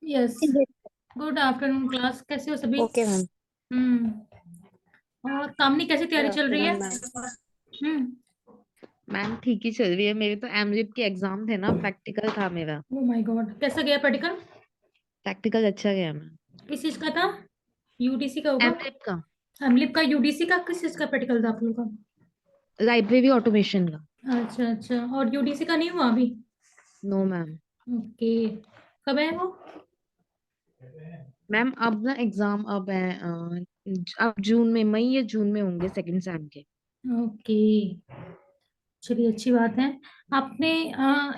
Yes. Good afternoon class, कैसे हो सभी? Okay ma'am. और कामनी कैसी गुड तैयारी चल रही है? Afternoon ma'am. हम्म। मैम ठीक ही चल रही है, मेरे तो एमरिट के एग्जाम थे ना, प्रैक्टिकल था मेरा। ओ माय गॉड, कैसा गया प्रैक्टिकल? प्रैक्टिकल अच्छा गया मैम। किस चीज का था? यूडीसी का होगा। एमरिट का। हमलिप का यूडीसी का किस चीज का प्रैक्टिकल था आप लोगों लाइब्रेरी ऑटोमेशन का। का? अच्छा अच्छा, और यूडीसी का नहीं हुआ अभी? No ma'am. ओके। कब है वो? मैम अब ना एग्जाम अब है अब जून में, मई या जून में होंगे सेकंड सेम के। ओके, चलिए अच्छी बात है। आपने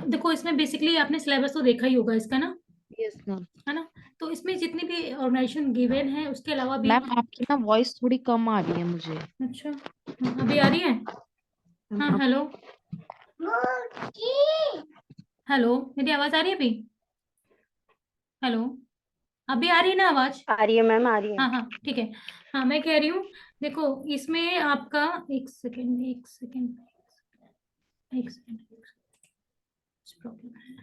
देखो, इसमें बेसिकली आपने सिलेबस तो देखा ही होगा इसका ना, यस मैम। है ना? तो इसमें जितनी भी ऑर्गेनाइजेशन गिवन है उसके अलावा भी। मैम आपकी ना वॉइस थोड़ी कम आ रही है मुझे। अच्छा, अभी आ रही है? मैम हाँ, अब हेलो। हेलो, मेरी आवाज आ रही है अभी? हेलो, अभी आ रही है ना आवाज? आ रही है मैम, आ रही है। हाँ हाँ, ठीक है। हाँ, मैं कह रही हूँ, देखो इसमें आपका, एक सेकेंड एक सेकेंड एक सेकेंड, प्रॉब्लम है।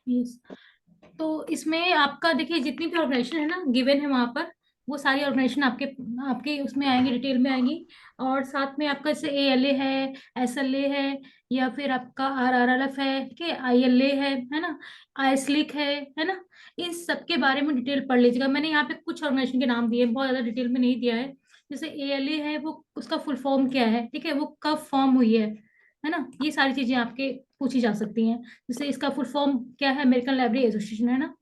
यस। तो इसमें आपका देखिए, जितनी भी ऑर्गेनाइजेशन है ना गिवन है वहां पर, वो सारी ऑर्गेनाइजेशन आपके आपके उसमें आएंगी, डिटेल में आएंगी। और साथ में आपका जैसे ALA है, SLA है, या फिर आपका RRLF है, ठीक है, ILA है ना, ISLIC है ना। इन सब के बारे में डिटेल पढ़ लीजिएगा। मैंने यहाँ पे कुछ ऑर्गेनाइजेशन के नाम दिए हैं, बहुत ज्यादा डिटेल में नहीं दिया है। जैसे ALA है, वो उसका फुल फॉर्म क्या है, ठीक है, वो कब फॉर्म हुई है ना, ये सारी चीजें आपके पूछी जा सकती हैं। जैसे इसका फुल फॉर्म क्या है, अमेरिकन लाइब्रेरी एसोसिएशन है ना,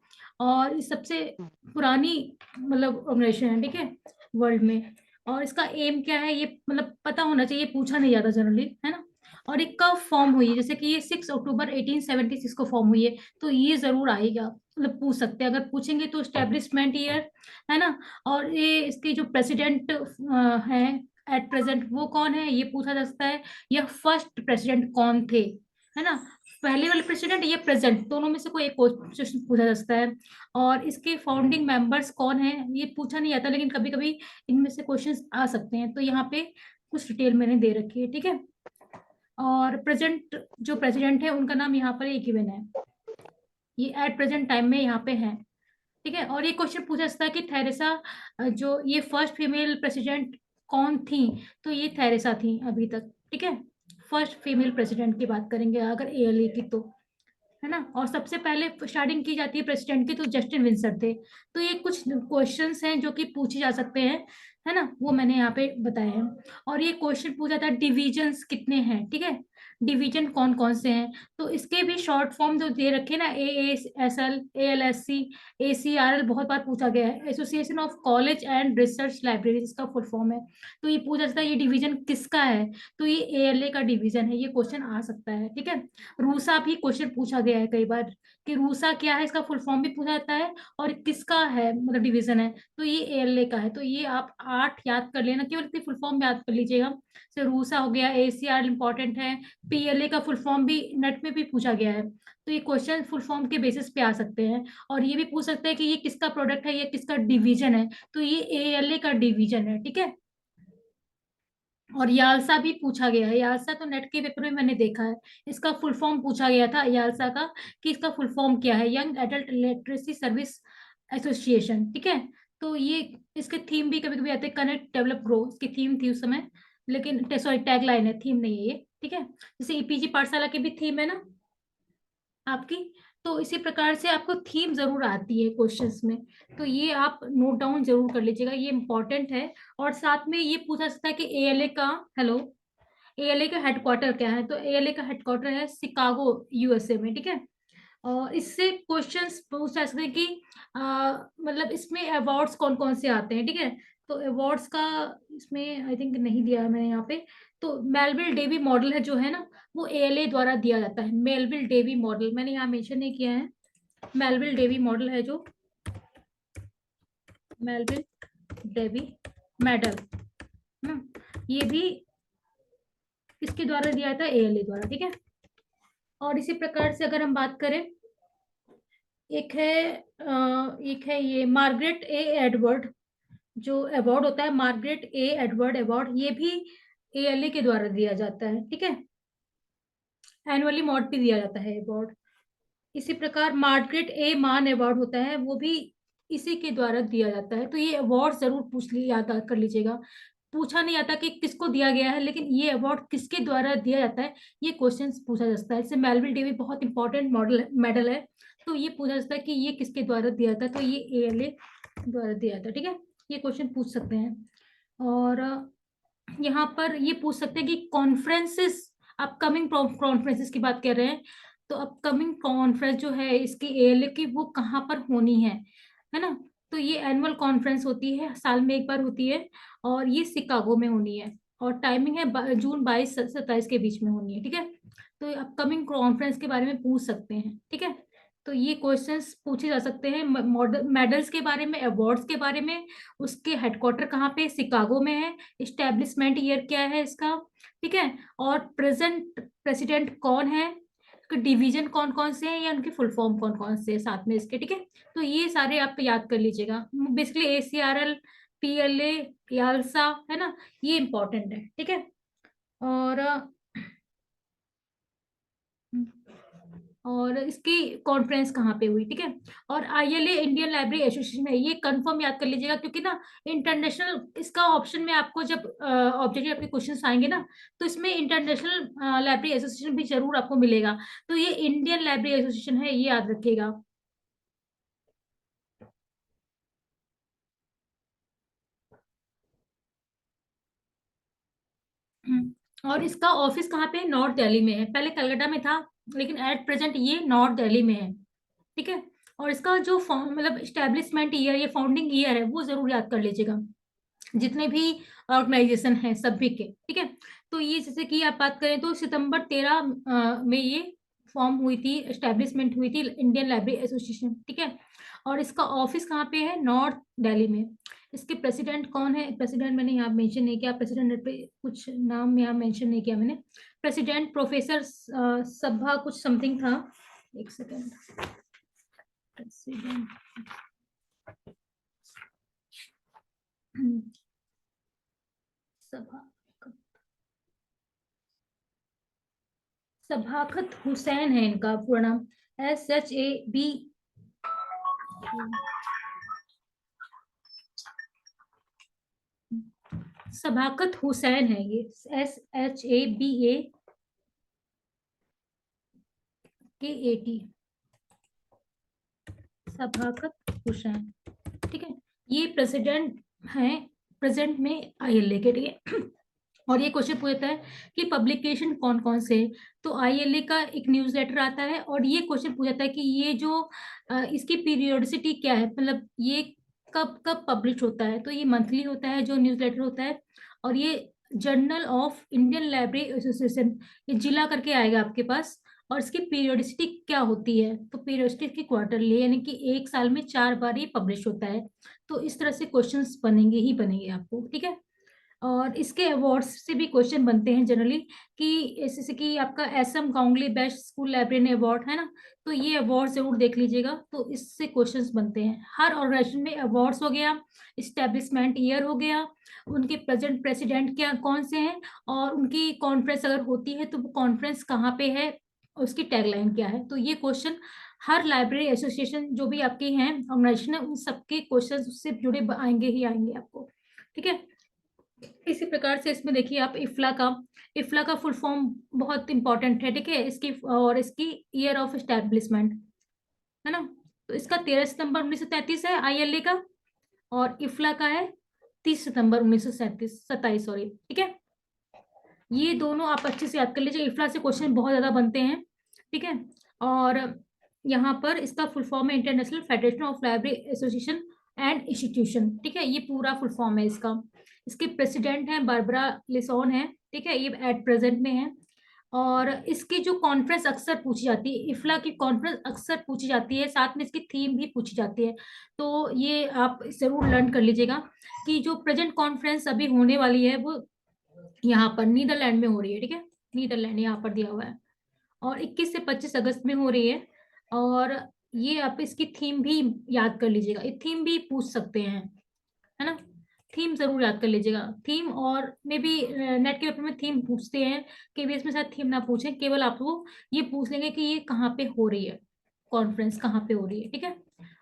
और ये सबसे पुरानी मतलब ऑर्गेनाइजेशन है, ठीक है, वर्ल्ड में। और इसका एम क्या है, ये मतलब पता होना चाहिए, पूछा नहीं जाता जनरली, है ना। और ये कब फॉर्म हुई है, जैसे कि ये 6 अक्टूबर 1876 को फॉर्म हुई है, तो ये जरूर आएगा, मतलब पूछ सकते हैं, अगर पूछेंगे तो स्टेब्लिशमेंट ईयर, है ना। और ये इसके जो प्रेसिडेंट है एट प्रेजेंट, वो कौन है, ये पूछा जा सकता है। या फर्स्ट प्रेसिडेंट कौन थे, है ना, पहले वाले प्रेसिडेंट या प्रेजेंट, दोनों में से कोई एक क्वेश्चन पूछा जा सकता है। और इसके फाउंडिंग मेंबर्स कौन है, ये पूछा नहीं जाता, लेकिन कभी कभी इनमें से क्वेश्चंस आ सकते हैं, तो यहाँ पे कुछ डिटेल मैंने दे रखी है, ठीक है। और प्रेजेंट जो प्रेसिडेंट है उनका नाम यहाँ पर एक गिवन है, ये एट प्रेजेंट टाइम में यहाँ पे है, ठीक है। और ये क्वेश्चन पूछा सकता है कि थेरेसा, जो ये फर्स्ट फीमेल प्रेसिडेंट कौन थी, तो ये थेरेसा थी अभी तक, ठीक है। फर्स्ट फीमेल प्रेसिडेंट की बात करेंगे अगर ALA की तो, है ना। और सबसे पहले स्टार्टिंग की जाती है प्रेसिडेंट की, तो जस्टिन विंसर थे। तो ये कुछ क्वेश्चंस हैं जो कि पूछे जा सकते हैं, है ना, वो मैंने यहाँ पे बताए हैं। और ये क्वेश्चन पूछा था डिविजन्स कितने हैं, ठीक है, डिवीजन कौन कौन से हैं। तो इसके भी शॉर्ट फॉर्म जो दे रखे ना, AASL, ALSC, ACRL, बहुत बार पूछा गया है, association of college and research libraries, इसका फुल फॉर्म है। तो ये पूछा जाता है ये डिवीजन किसका है, तो ये ALA का डिवीजन है, ये क्वेश्चन आ सकता है, ठीक है। रूसा भी क्वेश्चन पूछा गया है कई बार, कि रूसा क्या है, इसका फुल फॉर्म भी पूछा जाता है, और किसका है मतलब डिवीजन है, तो ये ALA का है। तो ये आप 8 याद कर लेना, केवल इतनी फुल फॉर्म याद कर लीजिएगा। जैसे रूसा हो गया, ACR इंपॉर्टेंट है, PLA का फुल फॉर्म भी नेट में भी पूछा गया है, तो ये क्वेश्चन फुल फॉर्म के बेसिस पे आ सकते हैं। और ये भी पूछ सकते हैं कि ये किसका प्रोडक्ट है, ये किसका डिवीजन है, तो ये ALA का डिवीजन है, ठीक है। और यालसा भी पूछा गया है, यालसा तो नेट के पेपर में मैंने देखा है, इसका फुल फॉर्म पूछा गया था यालसा का, कि इसका फुल फॉर्म क्या है, young adult literacy service association, ठीक है। तो ये इसके थीम भी कभी कभी आते हैं, कनेक्ट डेवलप ग्रो, इसकी थीम थी उस समय, लेकिन सॉरी टैग लाइन है, थीम नहीं है ये, ठीक है। जैसे EPG पाठशाला की भी थीम है ना आपकी, तो इसी प्रकार से आपको थीम जरूर आती है क्वेश्चंस में, तो ये आप नोट डाउन जरूर कर लीजिएगा, ये इंपॉर्टेंट है। और साथ में ये पूछा सकता है कि ALA का, हेलो, ALA का हेडक्वार्टर क्या है, तो ALA का हेडक्वार्टर है शिकागो, USA में, ठीक है। और इससे क्वेश्चंस पूछ सकते हैं कि मतलब इसमें अवार्ड्स कौन कौन से आते हैं, ठीक है। तो अवार्ड्स का इसमें आई थिंक नहीं दिया है मैंने यहाँ पे। तो मेलविल डेवी मॉडल है जो है ना, वो ALA द्वारा दिया जाता है, मेलविल डेवी मॉडल मैंने यहाँ मेंशन नहीं किया है। मेलविल डेवी मॉडल है जो, मेलविल डेवी मेडल ना, ये भी किसके द्वारा दिया था, ALA द्वारा, ठीक है। और इसी प्रकार से अगर हम बात करें, एक है एक है ये मार्गरेट A एडवर्ड, जो अवार्ड होता है मार्गरेट ए एडवर्ड अवार्ड, ये भी एएलए के द्वारा दिया जाता है, ठीक है। एनुअली मॉड भी दिया जाता है अवार्ड। इसी प्रकार मार्गरेट ए मान अवार्ड होता है, वो भी इसी के द्वारा दिया जाता है। तो ये अवार्ड जरूर पूछ ली याद कर लीजिएगा। पूछा नहीं आता कि किसको दिया गया है, लेकिन ये अवार्ड किसके द्वारा दिया जाता है, ये क्वेश्चन पूछा जा सकता है। जैसे मेलविल डेवी बहुत इंपॉर्टेंट मॉडल मेडल है, तो ये पूछा जाता है कि ये किसके द्वारा दिया जाता है, तो ये एएलए द्वारा दिया जाता है, ठीक है। ये क्वेश्चन पूछ सकते हैं। और यहाँ पर ये पूछ सकते हैं कि कॉन्फ्रेंसेस, अपकमिंग कॉन्फ्रेंसेस की बात कर रहे हैं, तो अपकमिंग कॉन्फ्रेंस जो है इसकी एएलए की, वो कहाँ पर होनी है ना। तो ये एनुअल कॉन्फ्रेंस होती है, साल में एक बार होती है, और ये शिकागो में होनी है, और टाइमिंग है जून 22 से 27 के बीच में होनी है, ठीक है। तो अपकमिंग कॉन्फ्रेंस के बारे में पूछ सकते हैं, ठीक है। तो ये क्वेश्चंस पूछे जा सकते हैं मेडल्स के बारे में, अवार्ड्स के बारे में, उसके हेडक्वार्टर कहाँ पे, शिकागो में है, इस्टेब्लिशमेंट ईयर क्या है इसका, ठीक है। और प्रेजेंट प्रेसिडेंट कौन है, डिवीजन कौन कौन से हैं, या उनके फुल फॉर्म कौन कौन से हैं साथ में इसके, ठीक है। तो ये सारे आप याद कर लीजिएगा। बेसिकली एसीआरएल, पीएलए, याल्सा, है ना, ये इंपॉर्टेंट है, ठीक है। और इसकी कॉन्फ्रेंस कहाँ पे हुई, ठीक है। और आईएलए इंडियन लाइब्रेरी एसोसिएशन है, ये कंफर्म याद कर लीजिएगा, क्योंकि ना इंटरनेशनल इसका ऑप्शन में आपको जब ऑब्जेक्टिव आपके क्वेश्चन आएंगे ना, तो इसमें इंटरनेशनल लाइब्रेरी एसोसिएशन भी जरूर आपको मिलेगा। तो ये इंडियन लाइब्रेरी एसोसिएशन है, ये याद रखिएगा। और इसका ऑफिस कहाँ पे है, नॉर्थ दिल्ली में है। पहले कलकत्ता में था, लेकिन एट प्रेजेंट ये नॉर्थ दिल्ली में है, ठीक है। और इसका जो मतलब स्टैब्लिशमेंट ईयर, ये फाउंडिंग ईयर है, वो जरूर याद कर लीजिएगा, जितने भी ऑर्गेनाइजेशन है सभी के, ठीक है। तो ये जैसे कि आप बात करें तो सितंबर 13 में ये फॉर्म हुई थी, एस्टेब्लिशमेंट हुई थी इंडियन लाइब्रेरी एसोसिएशन, ठीक है। और इसका ऑफिस कहाँ पे है, नॉर्थ दिल्ली में। इसके प्रेसिडेंट कौन है, प्रेसिडेंट मैंने यहाँ मेंशन नहीं किया, प्रेसिडेंट पे कुछ नाम यहाँ मेंशन नहीं किया मैंने। प्रेसिडेंट प्रोफेसर सभा कुछ समथिंग था, एक सेकेंड। प्रेसिडेंट सभा, सभाखत हुसैन है इनका पूरा नाम, SHAB, सभाखत हुसैन है ये, SHABAKAT, सभाखत हुसैन, ठीक है। ये प्रेसिडेंट हैं प्रेजेंट में आईएलए के, ठीक है। और ये क्वेश्चन पूछता है कि पब्लिकेशन कौन कौन से हैं। तो आईएलए का एक न्यूज़लेटर आता है, और ये क्वेश्चन पूछता है कि ये जो इसकी पीरियोडिसिटी क्या है, मतलब ये कब कब पब्लिश होता है। तो ये मंथली होता है जो न्यूज़लेटर होता है, और ये journal of Indian library association, ये जिला करके आएगा आपके पास। और इसकी पीरियोडिसिटी क्या होती है, तो पीरियोडिसिटी की क्वार्टरली, यानी कि एक साल में 4 बार ये पब्लिश होता है। तो इस तरह से क्वेश्चंस बनेंगे ही बनेंगे आपको, ठीक है। और इसके अवार्ड्स से भी क्वेश्चन बनते हैं जनरली, कि जैसे कि आपका SM Ganguly best school librarian award है ना, तो ये अवार्ड जरूर देख लीजिएगा, तो इससे क्वेश्चंस बनते हैं। हर ऑर्गेनाइजेशन में अवार्ड्स हो गया, इस्टेब्लिशमेंट ईयर हो गया, उनके प्रेजेंट प्रेसिडेंट क्या कौन से हैं, और उनकी कॉन्फ्रेंस अगर होती है तो वो कॉन्फ्रेंस कहाँ पे है, उसकी टैगलाइन क्या है। तो ये क्वेश्चन हर लाइब्रेरी एसोसिएशन जो भी आपकी हैं ऑर्गेनाइजेशन है, उन सबके क्वेश्चन उससे जुड़े आएंगे ही आएंगे आपको, ठीक है। इसी प्रकार से इसमें देखिए आप इफ्ला का फुल फॉर्म बहुत इंपॉर्टेंट है, ठीक है। इसकी और इसकी ईयर ऑफ एस्टेब्लिशमेंट, है ना। तो इसका 13 सितंबर 1933 है आईएलए का, और इफ्ला का है 30 सितंबर 1927, सॉरी, ठीक है। ये दोनों आप अच्छे से याद कर लीजिए, इफ्ला से क्वेश्चन बहुत ज्यादा बनते हैं, ठीक है। और यहाँ पर इसका फुल फॉर्म है international federation of library association and institution, ठीक है। ये पूरा फुल फॉर्म है इसका। इसके प्रेसिडेंट हैं बारबरा लिसोन है, ठीक है, ये एट प्रेजेंट में है। और इसकी जो कॉन्फ्रेंस अक्सर पूछी जाती है, इफ्ला की कॉन्फ्रेंस अक्सर पूछी जाती है, साथ में इसकी थीम भी पूछी जाती है। तो ये आप जरूर लर्न कर लीजिएगा कि जो प्रेजेंट कॉन्फ्रेंस अभी होने वाली है वो यहाँ पर नीदरलैंड में हो रही है, ठीक है। नीदरलैंड यहाँ पर दिया हुआ है, और 21 से 25 अगस्त में हो रही है। और ये आप इसकी थीम भी याद कर लीजिएगा, ये थीम भी पूछ सकते हैं, है ना। थीम जरूर याद कर लीजिएगा। थीम, और मे बी नेट के पेपर में थीम पूछते हैं, केवीएस में शायद थीम ना पूछे, केवल आपको ये पूछ लेंगे कि ये कहाँ पे हो रही है, कॉन्फ्रेंस कहाँ पे हो रही है, ठीक है।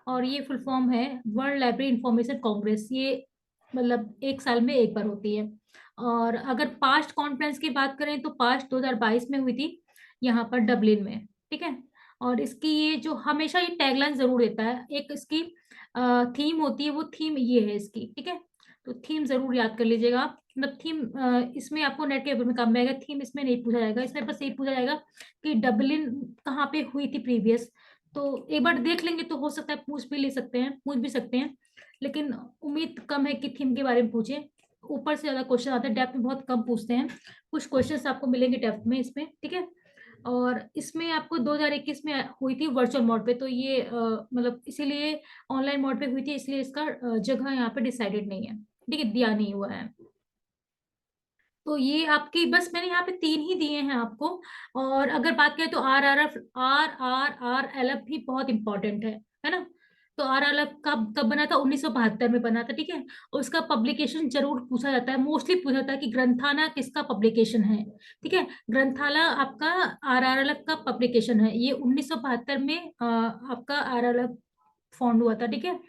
और ये फुल फॉर्म है वर्ल्ड लाइब्रेरी इंफॉर्मेशन कांग्रेस, ये मतलब एक साल में एक बार होती है। और अगर पास्ट कॉन्फ्रेंस की बात करें तो पास्ट 2022 में हुई थी यहाँ पर डबलिन में, ठीक है। और इसकी ये जो हमेशा ये टैगलाइन जरूर देता है, एक इसकी थीम होती है, वो थीम ये है इसकी, ठीक है। तो थीम जरूर याद कर लीजिएगा आप, मतलब थीम इसमें आपको नेट के पेपर में काम में आएगा, थीम इसमें नहीं पूछा जाएगा, इसमें बस यही पूछा जाएगा कि डबलिन कहाँ पे हुई थी प्रीवियस। तो एक बार देख लेंगे तो हो सकता है पूछ भी ले सकते हैं, पूछ भी सकते हैं, लेकिन उम्मीद कम है कि थीम के बारे में पूछे। ऊपर से ज्यादा क्वेश्चन आते हैं, डेप्थ में बहुत कम पूछते हैं, कुछ क्वेश्चंस आपको मिलेंगे डेप्थ में इसमें, ठीक है। और इसमें आपको 2021 में हुई थी वर्चुअल मोड पे, तो ये मतलब इसीलिए ऑनलाइन मोड पे हुई थी, इसलिए इसका जगह यहाँ पे डिसाइडेड नहीं है, ठीक है, दिया नहीं हुआ है। तो ये आपकी बस मैंने यहाँ पे 3 ही दिए हैं आपको। और अगर बात करें तो RRR RRLF भी बहुत इंपॉर्टेंट है ना। तो RRLF कब कब बना था, 1972 में बना था, ठीक है। और उसका पब्लिकेशन जरूर पूछा जाता है, मोस्टली पूछा जाता है कि ग्रंथाना किसका पब्लिकेशन है, ठीक है। ग्रंथाला आपका RRLF का पब्लिकेशन है, ये 1972 में आपका RRLF फाउंड हुआ था, ठीक है।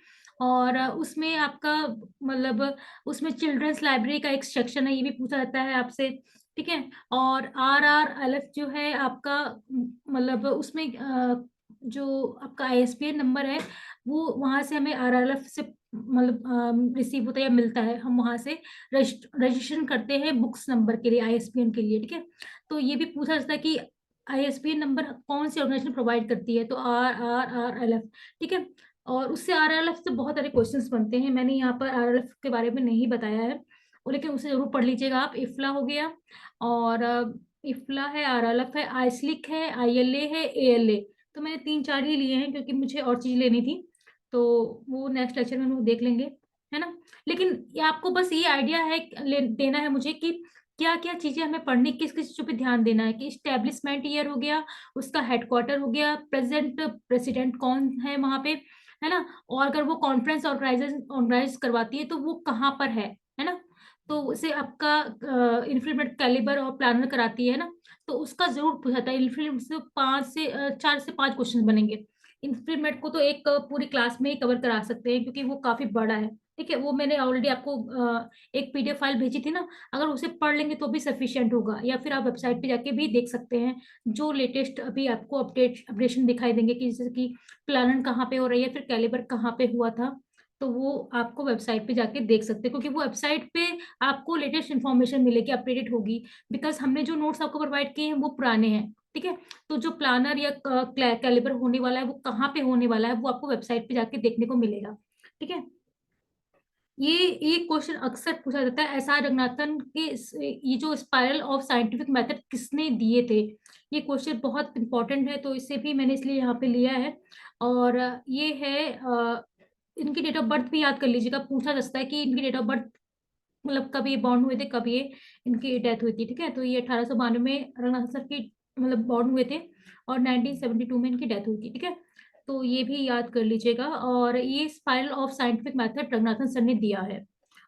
और उसमें आपका मतलब उसमें चिल्ड्रंस लाइब्रेरी का एक सेक्शन है, ये भी पूछा जाता है आपसे, ठीक है। और RRLF जो है आपका मतलब उसमें जो आपका ISBN नंबर है, वो वहां से हमें RRLF से मतलब रिसीव होता है या मिलता है, हम वहां से रजिस्ट्रेशन करते हैं बुक्स नंबर के लिए, ISBN के लिए, ठीक है। तो ये भी पूछा जाता है कि ISBN नंबर कौन सी ऑर्गेनाइजेशन प्रोवाइड करती है, तो RRLF, ठीक है। और उससे RRLF से बहुत सारे क्वेश्चंस बनते हैं, मैंने यहाँ पर RRLF के बारे में नहीं बताया है, और लेकिन उसे जरूर पढ़ लीजिएगा आप। इफ्ला हो गया, और इफ्ला है, RRLF है, आइसलिक है, ILA है, ALA। तो मैंने 3 4 ही लिए हैं क्योंकि मुझे और चीज लेनी थी, तो वो नेक्स्ट लेक्चर में हम लोग देख लेंगे, है ना। लेकिन ये आपको बस ये आइडिया है देना है मुझे कि क्या क्या चीजें हमें पढ़नी, किस किस चीजों पे ध्यान देना है, कि स्टेब्लिशमेंट ईयर हो गया, उसका हेडक्वार्टर हो गया, प्रेजेंट प्रेसिडेंट कौन है वहां पे, है ना। और अगर वो कॉन्फ्रेंस ऑर्गेनाइज करवाती है तो वो कहाँ पर है ना। तो उसे आपका इन्फ्लुएंट कैलिबर और प्लानर कराती है ना, तो उसका जरूर पूछा था। इन्फ्लुएंट से 4 से 5 क्वेश्चन बनेंगे। इन्फ्लुएंट को तो एक पूरी क्लास में ही कवर करा सकते हैं क्योंकि वो काफी बड़ा है, ठीक है। वो मैंने ऑलरेडी आपको एक PDF फाइल भेजी थी ना, अगर उसे पढ़ लेंगे तो भी सफिशिएंट होगा, या फिर आप वेबसाइट पे जाके भी देख सकते हैं, जो लेटेस्ट अभी आपको अपडेशन दिखाई देंगे कि जैसे कि प्लानन कहाँ पे हो रही है, फिर कैलिबर कहाँ पे हुआ था, तो वो आपको वेबसाइट पे जाके देख सकते हैं, क्योंकि वो वेबसाइट पे आपको लेटेस्ट इन्फॉर्मेशन मिलेगी, अपडेटेड होगी। बिकॉज हमने जो नोट्स आपको प्रोवाइड किए हैं वो पुराने हैं, ठीक है। तो जो प्लानर या कैलिबर होने वाला है वो कहाँ पे होने वाला है, वो आपको वेबसाइट पे जाके देखने को मिलेगा, ठीक है। ये क्वेश्चन अक्सर पूछा जाता है, SR रंगनाथन के ये जो स्पाइरल ऑफ साइंटिफिक मेथड किसने दिए थे, ये क्वेश्चन बहुत इंपॉर्टेंट है, तो इसे भी मैंने इसलिए यहाँ पे लिया है। और ये है इनकी डेट ऑफ बर्थ भी याद कर लीजिएगा, पूछा जा सकता है कि इनकी डेट ऑफ बर्थ मतलब कब ये बॉर्न हुए थे, कब ये इनकी डेथ हुई थी, ठीक है। तो ये 1892 में रंगनाथ सर की मतलब बॉर्न हुए थे, और 1972 में इनकी डेथ हुई थी, ठीक है। तो ये भी याद कर लीजिएगा। और ये spiral of scientific method Ranganathan sir ने दिया है।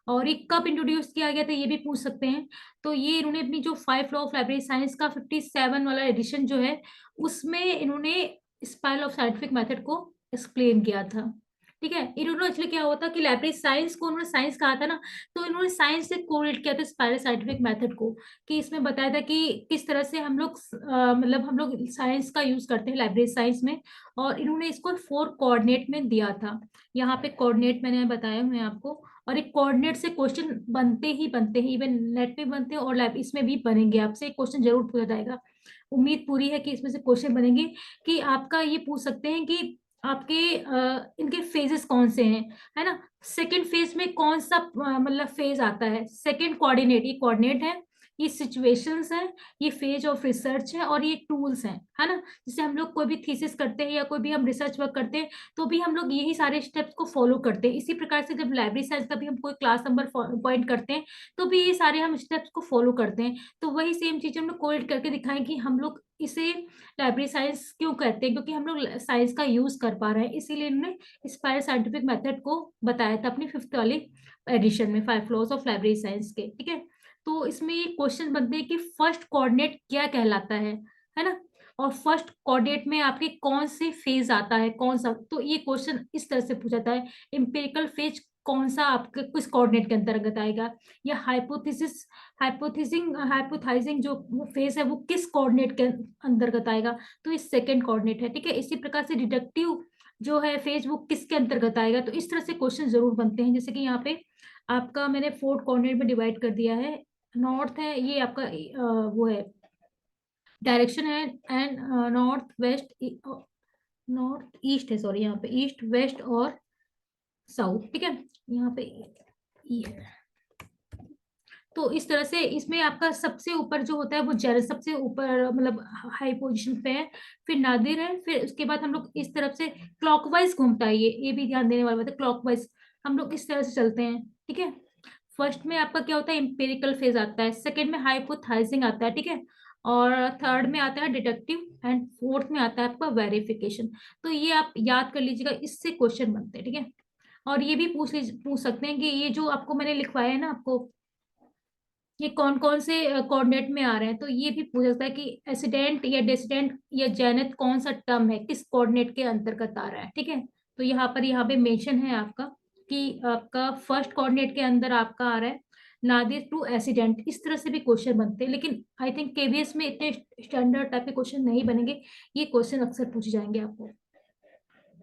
और ये कब इंट्रोड्यूस किया गया था ये भी पूछ सकते हैं। तो ये इन्होंने अपनी जो 5 लॉ ऑफ लाइब्रेरी साइंस का 57 वाला एडिशन जो है, उसमें इन्होंने स्पाइरल ऑफ साइंटिफिक मेथड को एक्सप्लेन किया था, ठीक है। इन्होंने एक्चुअली क्या हुआ था कि लाइब्रेरी साइंस को उन्होंने साइंस कहा था ना, तो इन्होंने साइंस से कोरिलेट किया था स्पाइरल साइंटिफिक मेथड को, कि इसमें बताया था कि किस तरह से हम लोग मतलब हम लोग साइंस का यूज करते हैं लाइब्रेरी साइंस में। और इन्होंने इसको 4 कोऑर्डिनेट में दिया था, यहाँ पे कोऑर्डिनेट मैंने बताया हुए हैं आपको। और एक कोऑर्डिनेट से क्वेश्चन बनते हैं, इवन नेट पे बनते हैं और लैब इसमें भी बनेंगे, आपसे एक क्वेश्चन जरूर पूछा जाएगा। उम्मीद पूरी है कि इसमें से क्वेश्चन बनेंगे, कि आपका ये पूछ सकते हैं कि आपके इनके फेजेस कौन से हैं, है ना। सेकंड फेज में कौन सा मतलब फेज आता है, सेकंड कोऑर्डिनेट, ये कोऑर्डिनेट है, ये सिचुएशंस है, ये फेज ऑफ रिसर्च है, और ये टूल्स हैं, है ना। जैसे हम लोग कोई भी थीसिस करते हैं या कोई भी हम रिसर्च वर्क करते हैं, तो भी हम लोग यही सारे स्टेप्स को फॉलो करते हैं। इसी प्रकार से जब लाइब्रेरी साइंस का भी हम कोई क्लास नंबर पॉइंट करते हैं, तो भी ये सारे हम स्टेप्स को फॉलो करते हैं। तो वही सेम चीज हम लोग कोरिलेट करके दिखाएं कि हम लोग इसे लाइब्रेरी साइंस क्यों कहते हैं, क्योंकि हम लोग साइंस का यूज कर पा रहे हैं, इसीलिए इन्होंने स्पायर साइंटिफिक मेथड को बताया था अपनी 5th वाली एडिशन में, 5 लॉज ऑफ लाइब्रेरी साइंस के, ठीक है। तो इसमें ये क्वेश्चन बनते हैं कि फर्स्ट कोऑर्डिनेट क्या कहलाता है ना, और फर्स्ट कोऑर्डिनेट में आपके कौन से फेज आता है, कौन सा, तो ये क्वेश्चन इस तरह से पूछा जाता है, एम्पिरिकल फेज कौन सा आपके किस कोऑर्डिनेट के अंतर्गत आएगा, या हाइपोथेसिस, हाइपोथाइजिंग जो फेज है वो किस कोऑर्डिनेट के अंतर्गत आएगा, तो ये सेकंड कोऑर्डिनेट है, ठीक है। इसी प्रकार से डिडक्टिव जो है फेज वो किसके अंतर्गत आएगा, तो इस तरह से क्वेश्चन जरूर बनते हैं। जैसे कि यहाँ पे आपका मैंने 4 कोऑर्डिनेट में डिवाइड कर दिया है। नॉर्थ है, ये आपका वो है डायरेक्शन है, and north west, north east है, सॉरी, यहाँ पे ईस्ट वेस्ट और साउथ, ठीक है। यहाँ पे ये, तो इस तरह से इसमें आपका सबसे ऊपर जो होता है वो जेरस सबसे ऊपर, मतलब हाई पोजीशन पे है, फिर नादिर है, फिर उसके बाद हम लोग इस तरफ से क्लॉकवाइज घूमता है, ये भी ध्यान देने वाली बात है, क्लॉकवाइज हम लोग इस तरह से चलते हैं, ठीक है। फर्स्ट में आपका क्या होता है, एम्पिरिकल फेज आता है, सेकंड में हाइपोथाइजिंग आता है, ठीक है, और थर्ड में आता है डिडक्टिव, एंड फोर्थ में आता है आपका वेरिफिकेशन। तो ये आप याद कर लीजिएगा, इससे क्वेश्चन बनते हैं, ठीक है। और ये भी पूछ सकते हैं कि ये जो आपको मैंने लिखवाया है ना आपको, ये कौन कौन से कोऑर्डिनेट में आ रहे हैं, तो ये भी पूछ सकता है कि एसिडेंट या डेसिडेंट या जेनिथ कौन सा टर्म है, किस कोऑर्डिनेट के अंतर्गत आ रहा है, ठीक है। तो यहाँ पे मेंशन है आपका कि आपका फर्स्ट कोऑर्डिनेट के अंदर आपका आ रहा है नादिर टू एसिडेंट, इस तरह से भी क्वेश्चन बनते हैं, लेकिन आई थिंक केवीएस में इतने स्टैंडर्ड टाइप के क्वेश्चन नहीं बनेंगे, ये क्वेश्चन अक्सर पूछे जाएंगे आपको,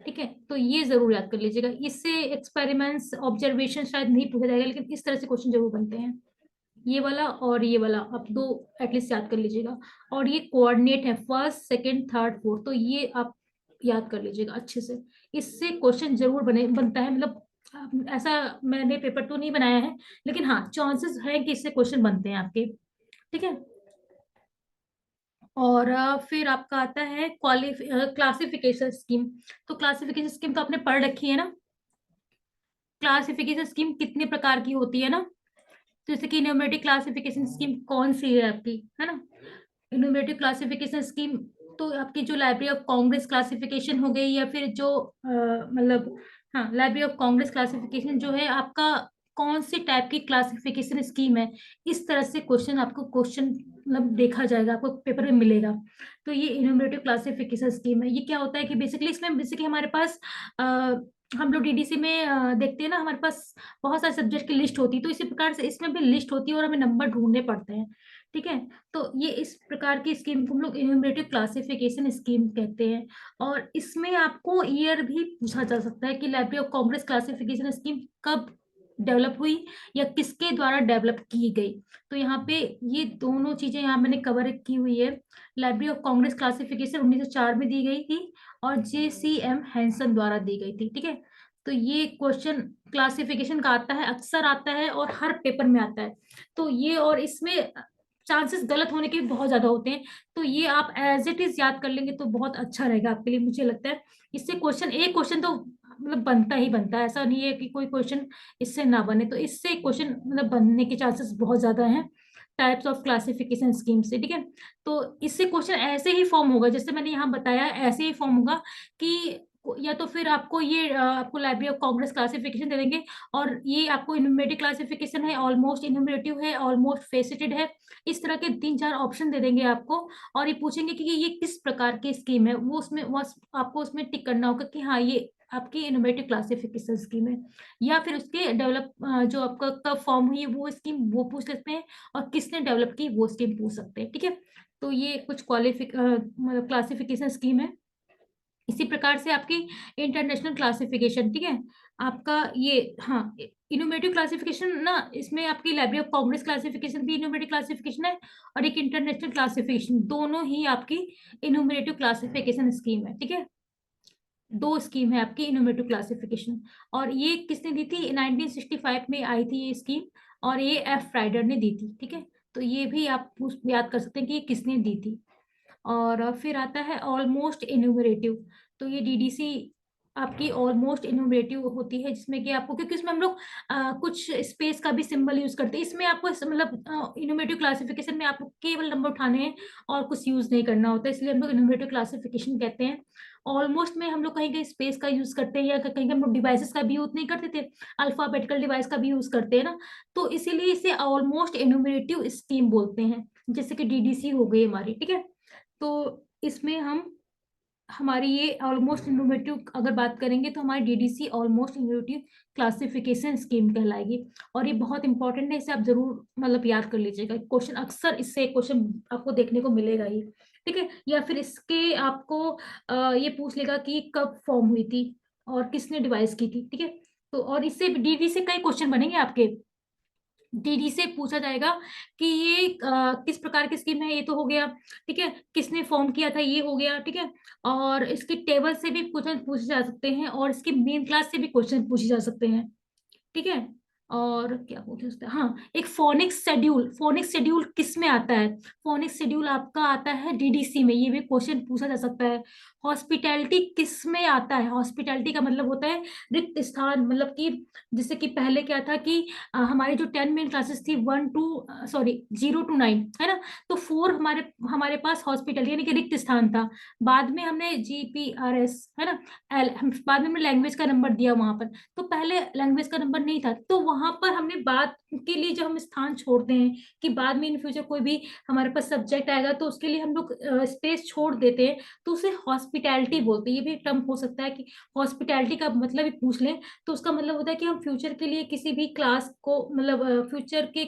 ठीक है। तो ये जरूर याद कर लीजिएगा, इससे एक्सपेरिमेंट्स ऑब्जर्वेशन शायद नहीं पूछा जाएगा, लेकिन इस तरह से क्वेश्चन जरूर बनते हैं, ये वाला और ये वाला आप दो एटलीस्ट याद कर लीजिएगा। और ये कोऑर्डिनेट है फर्स्ट सेकंड थर्ड फोर्थ, तो ये आप याद कर लीजिएगा अच्छे से, इससे क्वेश्चन जरूर बनता है, मतलब ऐसा मैंने पेपर तो नहीं बनाया है, लेकिन हाँ चांसेस है कि इससे क्वेश्चन बनते हैं आपके, ठीक है। और फिर आपका आता है क्लासिफिकेशन स्कीम। तो क्लासिफिकेशन स्कीम तो आपने पढ़ रखी है ना, क्लासिफिकेशन स्कीम कितने प्रकार की होती है ना, जैसे कि न्यूमेरिक क्लासिफिकेशन स्कीम कौन सी है आपकी, है ना, न्यूमेरिक क्लासिफिकेशन स्कीम, तो आपकी जो लाइब्रेरी ऑफ कांग्रेस क्लासिफिकेशन हो गई, या फिर जो मतलब हाँ लाइब्रेरी ऑफ कांग्रेस क्लासिफिकेशन जो है आपका, कौन सी टाइप की क्लासिफिकेशन स्कीम है, इस तरह से क्वेश्चन आपको क्वेश्चन मतलब देखा जाएगा, आपको पेपर में मिलेगा। तो ये इन्यूमरेटिव क्लासिफिकेशन स्कीम है, ये क्या होता है कि बेसिकली इसमें बेसिकली हमारे पास हम लोग डीडीसी में देखते हैं ना, हमारे पास बहुत सारे सब्जेक्ट की लिस्ट होती है, तो इसी प्रकार से इसमें भी लिस्ट होती है और हमें नंबर ढूंढने पड़ते हैं, ठीक है। तो ये इस प्रकार की स्कीम को हम लोग इन्यूमरेटिव क्लासिफिकेशन स्कीम कहते हैं। और इसमें आपको ईयर भी पूछा जा सकता है कि library of Congress classification scheme कब डेवलप हुई या किसके द्वारा डेवलप की गई। तो यहाँ पे ये दोनों चीजें यहाँ मैंने कवर की हुई है। लाइब्रेरी ऑफ कांग्रेस क्लासिफिकेशन 1904 में दी गई थी और JCM हैंसन द्वारा दी गई थी, ठीक है। तो ये क्वेश्चन क्लासिफिकेशन का आता है, अक्सर आता है और हर पेपर में आता है। तो ये, और इसमें चांसेस गलत होने के भी बहुत ज्यादा होते हैं, तो ये आप एज इट इज याद कर लेंगे तो बहुत अच्छा रहेगा आपके लिए, मुझे लगता है। इससे एक क्वेश्चन तो मतलब बनता ही बनता है, ऐसा नहीं है कि कोई क्वेश्चन इससे ना बने, तो इससे क्वेश्चन मतलब बनने के चांसेस बहुत ज्यादा हैं टाइप्स ऑफ क्लासिफिकेशन स्कीम से, ठीक है। तो इससे क्वेश्चन ऐसे ही फॉर्म होगा जैसे मैंने यहाँ बताया, ऐसे ही फॉर्म होगा कि या तो फिर आपको ये आपको लाइब्रेरी ऑफ कांग्रेस क्लासिफिकेशन दे देंगे, और ये आपको इन्यूमरेटिव क्लासिफिकेशन है, ऑलमोस्ट इन्यूमरेटिव है, ऑलमोस्ट फेसिटेड है, इस तरह के 3-4 ऑप्शन दे देंगे आपको, और ये पूछेंगे कि ये किस प्रकार की स्कीम है, वो उसमें आपको उसमें टिक करना होगा कि हाँ ये आपकी इनोवेटिव क्लासिफिकेशन स्कीम है, या फिर उसके डेवलप जो आपका कब फॉर्म हुई है वो स्कीम वो पूछ सकते हैं, और किसने डेवलप की वो स्कीम पूछ सकते हैं, ठीक है। तो ये कुछ मतलब क्लासिफिकेशन स्कीम है। इसी प्रकार से आपकी इंटरनेशनल क्लासिफिकेशन, ठीक है, आपका ये हाँ इनोवेटिव क्लासिफिकेशन ना, इसमें आपकी लाइब्रेरी ऑफ कांग्रेस क्लासिफिकेशन भी इनोवेटिव क्लासिफिकेशन है, और एक इंटरनेशनल क्लासिफिकेशन, दोनों ही आपकी इनोवेटिव क्लासिफिकेशन स्कीम है, ठीक है। दो स्कीम है आपकी इनोवेटिव क्लासिफिकेशन, और ये किसने दी थी, 1965 में आई थी ये स्कीम, और ये F राइडर ने दी थी, ठीक है। तो ये भी आप याद कर सकते हैं कि ये किसने दी थी। और फिर आता है ऑलमोस्ट इनोवेटिव, तो ये डीडीसी आपकी ऑलमोस्ट इनोवेटिव होती है, जिसमें कि आपको, क्योंकि इसमें हम लोग कुछ स्पेस का भी सिंबल यूज करते हैं, इसमें आपको मतलब इनोवेटिव क्लासिफिकेशन में आपको केवल नंबर उठाने हैं और कुछ यूज नहीं करना होता है, इसलिए हम लोग इनोवेटिव क्लासिफिकेशन कहते हैं। ऑलमोस्ट में हम लोग कहीं कहीं स्पेस का यूज करते हैं, या कहीं कहीं हम लोग डिवाइसेस का भी यूज नहीं करते थे, अल्फाबेटिकल डिवाइस का भी यूज करते हैं ना, तो इसीलिए इसे ऑलमोस्ट एन्यूमरेटिव स्कीम बोलते हैं, जैसे कि डीडीसी हो गई हमारी, ठीक है। तो इसमें हम हमारी ये ऑलमोस्ट इनोवेटिव अगर बात करेंगे तो हमारी DDC almost innovative classification scheme कहलाएगी। और ये बहुत इंपॉर्टेंट है, इसे आप जरूर मतलब याद कर लीजिएगा, क्वेश्चन अक्सर इससे क्वेश्चन आपको देखने को मिलेगा ही, ठीक है। या फिर इसके आपको ये पूछ लेगा कि कब फॉर्म हुई थी और किसने डिवाइस की थी, ठीक है। तो और इससे डीडी से कई क्वेश्चन बनेंगे आपके, डीडी से पूछा जाएगा कि ये किस प्रकार की स्कीम है, ये तो हो गया, ठीक है, किसने फॉर्म किया था, ये हो गया, ठीक है। और इसकी टेबल से भी क्वेश्चन पूछे जा सकते हैं, और इसकी मेन क्लास से भी क्वेश्चन पूछे जा सकते हैं, ठीक है। और क्या बोलते हैं हाँ, एक फोनिक्स शेड्यूल, फोनिक्स शेड्यूल किस में आता है, फोनिक्स शेड्यूल आपका आता है डीडीसी में, ये भी क्वेश्चन पूछा जा सकता है। हॉस्पिटैलिटी किस में आता है, हॉस्पिटैलिटी का मतलब होता है रिक्त स्थान, मतलब कि जैसे कि पहले क्या था कि हमारी जो 10 मेन क्लासेस थी, 0 to 9 है ना, तो 4 हमारे हमारे पास हॉस्पिटल यानी कि रिक्त स्थान था। बाद में हमने GPRS है ना, बाद में हमने लैंग्वेज का नंबर दिया वहां पर, तो पहले लैंग्वेज का नंबर नहीं था, तो वहां पर हमने बात के लिए जब हम स्थान छोड़ते हैं कि बाद में इन फ्यूचर कोई भी हमारे पास सब्जेक्ट आएगा तो उसके लिए हम लोग स्पेस छोड़ देते हैं, तो उसे हॉस्पिटैलिटी बोलते हैं। ये भी टर्म हो सकता है कि हॉस्पिटैलिटी का मतलब ही पूछ लें, तो उसका मतलब होता है कि हम फ्यूचर के लिए किसी भी क्लास को मतलब फ्यूचर के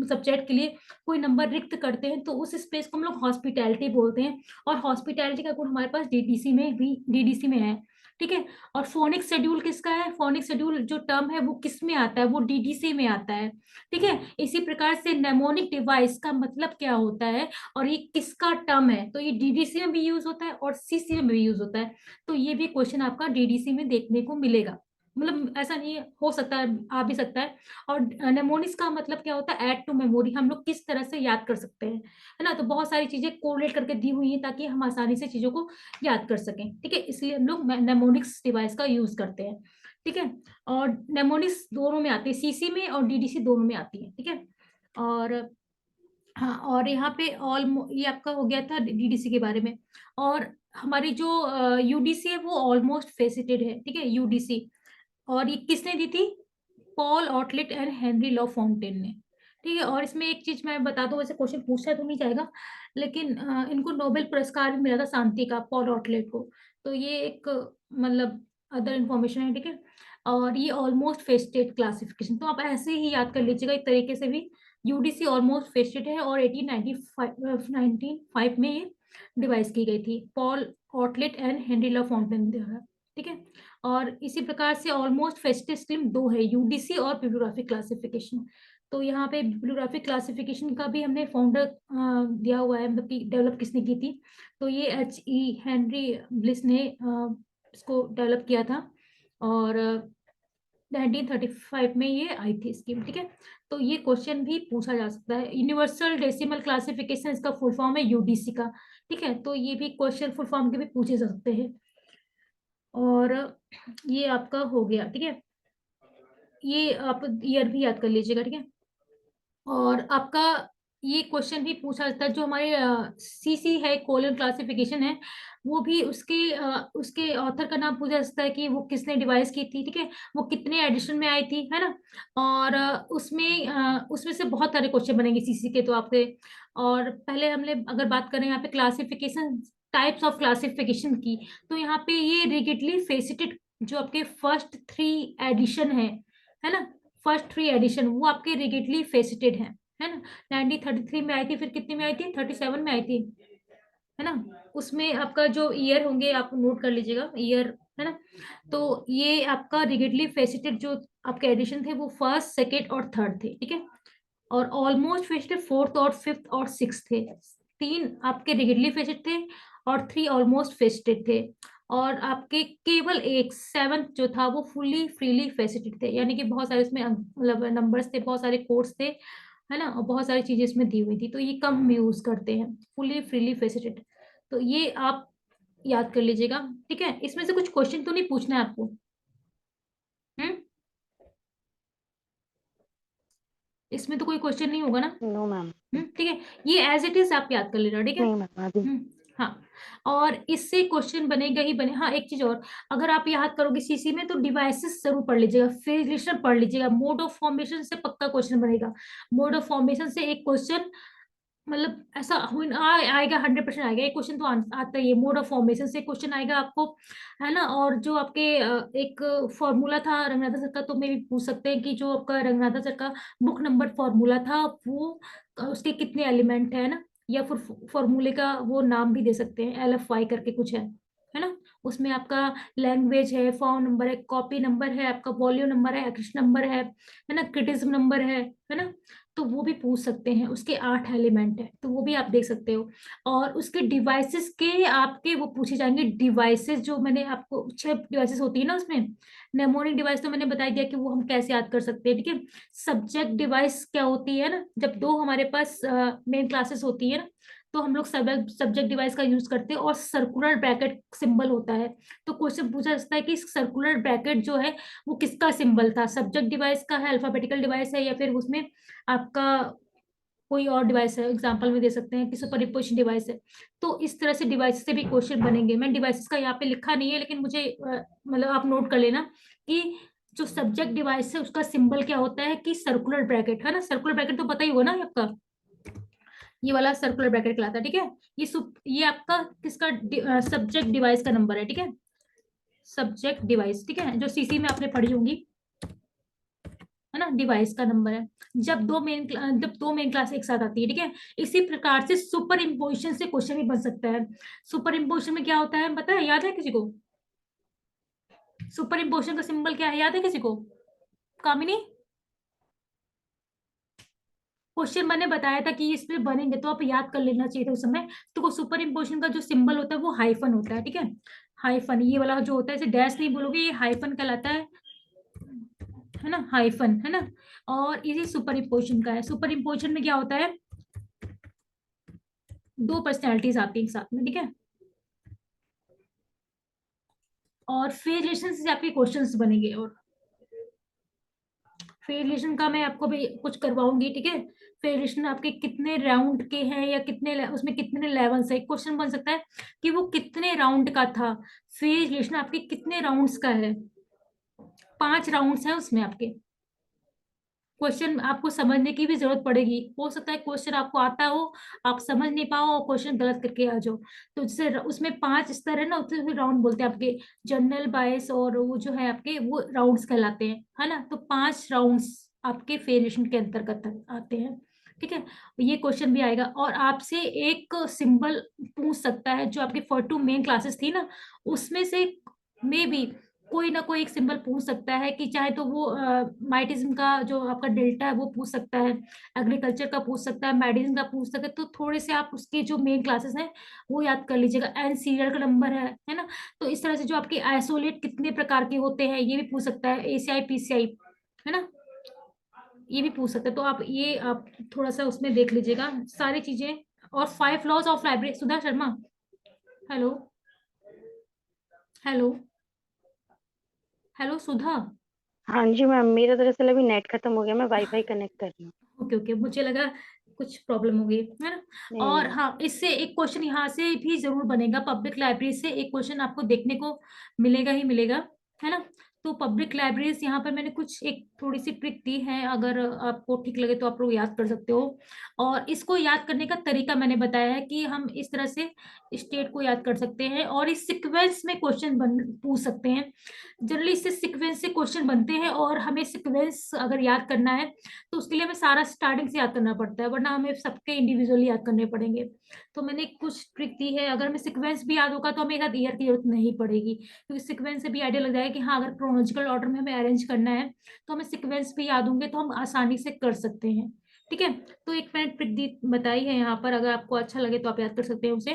सब्जेक्ट के लिए कोई नंबर रिक्त करते हैं, तो उस स्पेस को हम लोग हॉस्पिटैलिटी बोलते हैं। और हॉस्पिटैलिटी का गुण हमारे पास डीडीसी में भी, डीडीसी में है, ठीक है। और फोनिक शेड्यूल किसका है, फोनिक शेड्यूल जो टर्म है वो किस में आता है, वो डीडीसी में आता है, ठीक है। इसी प्रकार से नेमोनिक डिवाइस का मतलब क्या होता है और ये किसका टर्म है, तो ये डीडीसी में भी यूज होता है और सीसी में भी यूज होता है। तो ये भी क्वेश्चन आपका डीडीसी में देखने को मिलेगा, मतलब ऐसा नहीं है, हो सकता है, आ भी सकता है। और नेमोनिक्स का मतलब क्या होता है, ऐड टू मेमोरी, हम लोग किस तरह से याद कर सकते हैं, है ना। तो बहुत सारी चीजें कोरिलेट करके दी हुई है ताकि हम आसानी से चीजों को याद कर सकें, ठीक है, इसलिए हम लोग नेमोनिक्स डिवाइस का यूज करते हैं, ठीक है। और नेमोनिक्स दोनों में आती है, सीसी में और डीडीसी दोनों में आती है, ठीक है। और हाँ, और यहाँ पे ऑल, ये आपका हो गया था डीडीसी के बारे में। और हमारी जो यूडीसी है वो ऑलमोस्ट फेसिटेड है, ठीक है, यूडीसी। और ये किसने दी थी, Paul Otlet and Henri La Fontaine ने, ठीक है। और इसमें एक चीज मैं बता दूं, वैसे क्वेश्चन पूछा तो नहीं जाएगा, लेकिन इनको नोबेल पुरस्कार भी मिला था शांति का, पॉल ऑटलेट को। तो ये एक मतलब अदर इंफॉर्मेशन है, ठीक है। और ये ऑलमोस्ट फेस्टेड क्लासिफिकेशन, तो आप ऐसे ही याद कर लीजिएगा एक तरीके से भी, यूडीसी ऑलमोस्ट फेस्टेड है, और 1895 में ये डिवाइस की गई थी, Paul Otlet and Henri La Fontaine द्वारा, ठीक है। और इसी प्रकार से ऑलमोस्ट फेस्टिव स्कीम दो है, यूडीसी और बिब्लियोग्राफिक क्लासिफिकेशन। तो यहाँ पे बिब्लियोग्राफिक क्लासिफिकेशन का भी हमने फाउंडर दिया हुआ है, मतलब कि डेवलप किसने की थी, तो ये हेनरी ब्लिस ने इसको डेवलप किया था। और 1935 में ये आई थी स्कीम, ठीक है। तो ये क्वेश्चन भी पूछा जा सकता है, यूनिवर्सल डेसिमल क्लासिफिकेशन इसका फुल फॉर्म है यूडीसी का, ठीक है। तो ये भी क्वेश्चन फुल फॉर्म के भी पूछे जा सकते हैं। और ये आपका हो गया, ठीक है, ये आप ईयर भी याद कर लीजिएगा, ठीक है। और आपका ये क्वेश्चन भी पूछा जाता है, जो हमारे सीसी है, कोलन क्लासिफिकेशन है, वो भी उसके ऑथर का नाम पूछा जाता है कि वो किसने डिवाइस की थी, ठीक है, वो कितने एडिशन में आई थी, है ना। और उसमें से बहुत सारे क्वेश्चन बनेंगे सीसी के, तो आपके, और पहले हमने अगर बात करें यहाँ पे क्लासिफिकेशन, टाइप्स ऑफ क्लासिफिकेशन की, तो यहाँ पे ये रिगिडली फेसिटेड जो आपके फर्स्ट 3 एडिशन है ना, फर्स्ट 3 एडिशन वो आपके रिगिडली फेसिटेड है ना। 1933 में आई थी, फिर कितने में आई थी, 37 में आई थी, है ना। उसमें आपका जो ईयर होंगे आप नोट कर लीजिएगा ईयर, है ना। तो ये आपका रिगिडली फेसिटेड जो आपके एडिशन थे वो फर्स्ट, सेकेंड और थर्ड थे, ठीक है। और ऑलमोस्ट फेसिटेड फोर्थ और फिफ्थ और सिक्स थे, 3 आपके रिगिडली फेसिटेड थे और 3 ऑलमोस्ट फेसिटेड थे। और आपके केवल एक 7th जो था वो फुल्ली फ्रीली फेसिटेड थे, यानी कि बहुत सारे इसमें मतलब नंबर्स थे, बहुत सारे कोड्स थे, है ना, और बहुत सारी चीजें इसमें दी हुई थी, तो ये कम हम यूज करते हैं, फुल्ली फ्रीली फेसिटेड। तो ये आप याद कर लीजिएगा, ठीक है। इसमें से कुछ क्वेश्चन तो नहीं पूछना है आपको, हम्म, इसमें तो कोई क्वेश्चन नहीं होगा ना, नो मैम। ठीक है। ये एज इट इज आप याद कर लेना, ठीक है। नहीं मैम अभी। हाँ, और इससे क्वेश्चन बनेगा ही बने। हाँ, एक चीज और, अगर आप याद करोगे सीसी में तो डिवाइसेस जरूर पढ़ लीजिएगा, फेज रिलेशन पढ़ लीजिएगा, मोड ऑफ फॉर्मेशन से पक्का क्वेश्चन बनेगा। मोड ऑफ फॉर्मेशन से एक क्वेश्चन, मतलब ऐसा आएगा, 100% आएगा, एक क्वेश्चन तो आता ही है। मोड ऑफ फॉर्मेशन से क्वेश्चन आएगा आपको, है ना। और जो आपके एक फॉर्मूला था रंगनाथन सर का, तो मैं भी पूछ सकते हैं कि जो आपका रंगनाथन सर का बुक नंबर फॉर्मूला था, वो उसके कितने एलिमेंट है ना, या फिर फॉर्मूले का वो नाम भी दे सकते हैं, LFY करके कुछ है ना। उसमें आपका लैंग्वेज है, फॉर्म नंबर है, कॉपी नंबर है, आपका वॉल्यूम नंबर है, एक्शन नंबर है ना, क्रिटिज्म नंबर है ना। तो वो भी पूछ सकते हैं, उसके 8 एलिमेंट है, तो वो भी आप देख सकते हो। और उसके डिवाइसेस के आपके वो पूछे जाएंगे, डिवाइसेस जो मैंने आपको 6 डिवाइसेस होती है ना उसमें। नेमोनिक डिवाइस तो मैंने बता दिया कि वो हम कैसे याद कर सकते हैं, ठीक है। सब्जेक्ट डिवाइस क्या होती है ना, जब दो हमारे पास मेन क्लासेस होती है ना, तो हम लोग सब्जेक्ट डिवाइस का यूज करते हैं, और सर्कुलर ब्रैकेट सिंबल होता है। तो क्वेश्चन पूछा जाता है कि सर्कुलर ब्रैकेट जो है वो किसका सिंबल था, सब्जेक्ट डिवाइस का है, अल्फाबेटिकल डिवाइस है, या फिर उसमें आपका कोई और डिवाइस है। एग्जांपल में दे सकते हैं कि सुपरइम्पोजिशन डिवाइस है। तो इस तरह से डिवाइस से भी क्वेश्चन बनेंगे। मैं डिवाइसेस का यहाँ पे लिखा नहीं है, लेकिन मुझे मतलब आप नोट कर लेना कि जो सब्जेक्ट डिवाइस है उसका सिंबल क्या होता है, कि सर्कुलर ब्रैकेट, है ना। सर्कुलर ब्रैकेट तो पता ही होगा ना आपका, ये वाला सर्कुलर ब्रैकेट कहलाता है, ठीक है। ये आपका किसका सब्जेक्ट डिवाइस का नंबर है, ठीक है। सब्जेक्ट डिवाइस, ठीक है, जो सीसी में आपने पढ़ी होंगी, है ना, डिवाइस का नंबर है। जब दो मेन क्लास एक साथ आती है, ठीक है। इसी प्रकार से सुपर इम्पोजिशन से क्वेश्चन भी बन सकता है। सुपर इम्पोजिशन में क्या होता है पता है, याद है किसी को? सुपर इम्पोजिशन का सिंबल क्या है, याद है किसी को? कामिनी, क्वेश्चन मैंने बताया था कि इसमें बनेंगे, तो आप याद कर लेना चाहिए था उस समय। तो सुपर इम्पोजिशन का जो सिंबल होता है वो हाइफन होता है, ठीक है। हाइफन, ये वाला जो होता है, इसे डैश नहीं बोलोगे, ये हाइफन कहलाता है ना, हाइफन, है ना। और इसी सुपर इम्पोजिशन का है। सुपर इम्पोजिशन में क्या होता है, दो पर्सनैलिटीज आती है एक साथ में, ठीक है। और फेज रिलेशन से आपके क्वेश्चंस बनेंगे, और फेज रिलेशन का मैं आपको भी कुछ करवाऊंगी, ठीक है। फेज रिलेशन आपके कितने राउंड के हैं, या उसमें कितने लेवल्स है, क्वेश्चन बन सकता है कि वो कितने राउंड का था। फेज रिलेशन आपके कितने राउंड्स का है, 5 राउंड्स है उसमें आपके। क्वेश्चन आपको समझने की भी जरूरत पड़ेगी, हो सकता है क्वेश्चन आपको आता हो, आप समझ नहीं पाओ और क्वेश्चन गलत करके आ जाओ। तो जैसे उसमें 5 स्तर है ना, उसमें राउंड बोलते हैं आपके, जनरल बायस और वो जो है आपके, वो राउंड्स कहलाते हैं, है ना। तो 5 राउंड्स आपके फेरिएशन के अंतर्गत आते हैं, ठीक है। ये क्वेश्चन भी आएगा, और आपसे एक सिंबल पूछ सकता है, जो आपके 42 मेन क्लासेस थी ना, उसमें से मे बी कोई ना कोई एक सिंबल पूछ सकता है, कि चाहे तो वो माइटिज्म का जो आपका डेल्टा है वो पूछ सकता है, एग्रीकल्चर का पूछ सकता है, मेडिसिन का पूछ सकता है। तो थोड़े से आप उसके जो मेन क्लासेस हैं वो याद कर लीजिएगा। एन सीरियल का नंबर है ना। तो इस तरह से जो आपके आइसोलेट कितने प्रकार के होते हैं ये भी पूछ सकता है, ACI PCI, है ना, ये भी पूछ सकते हैं। तो आप थोड़ा सा उसमें देख लीजिएगा सारी चीजें। और 5 laws of library, Sudha Sharma, hello, hello, hello Sudha. हाँ जी मैम, मेरा दरअसल अभी नेट खत्म हो गया, मैं वाईफाई कनेक्ट कर रही हूँ। ओके ओके, मुझे लगा कुछ प्रॉब्लम हो गई, है ना। नहीं और नहीं। हाँ, इससे एक क्वेश्चन यहाँ से भी जरूर बनेगा, पब्लिक लाइब्रेरी से एक क्वेश्चन आपको देखने को मिलेगा ही मिलेगा, है ना। तो पब्लिक लाइब्रेरीज यहाँ पर मैंने कुछ एक थोड़ी सी ट्रिक दी है, अगर आपको ठीक लगे तो आप लोग याद कर सकते हो। और इसको याद करने का तरीका मैंने बताया है कि हम इस तरह से स्टेट को याद कर सकते हैं, और इस सिक्वेंस में क्वेश्चन बन पूछ सकते हैं। जनरली इससे सिक्वेंस से क्वेश्चन बनते हैं, और हमें सिक्वेंस अगर याद करना है तो उसके लिए हमें सारा स्टार्टिंग से याद करना पड़ता है, वरना हमें सबके इंडिविजुअली याद करने पड़ेंगे। तो मैंने कुछ ट्रिक दी है, अगर हमें सीक्वेंस भी याद होगा तो हमें एक आध ईयर की जरूरत नहीं पड़ेगी, क्योंकि सीक्वेंस से भी आइडिया लग जाएगा कि हाँ, अगर क्रोनोलॉजिकल ऑर्डर में हमें अरेंज करना है तो हमें सीक्वेंस भी याद होंगे, तो हम आसानी से कर सकते हैं, ठीक है। तो एक मैंने ट्रिक दी बताई है यहाँ पर, अगर आपको अच्छा लगे तो आप याद कर सकते हैं उसे,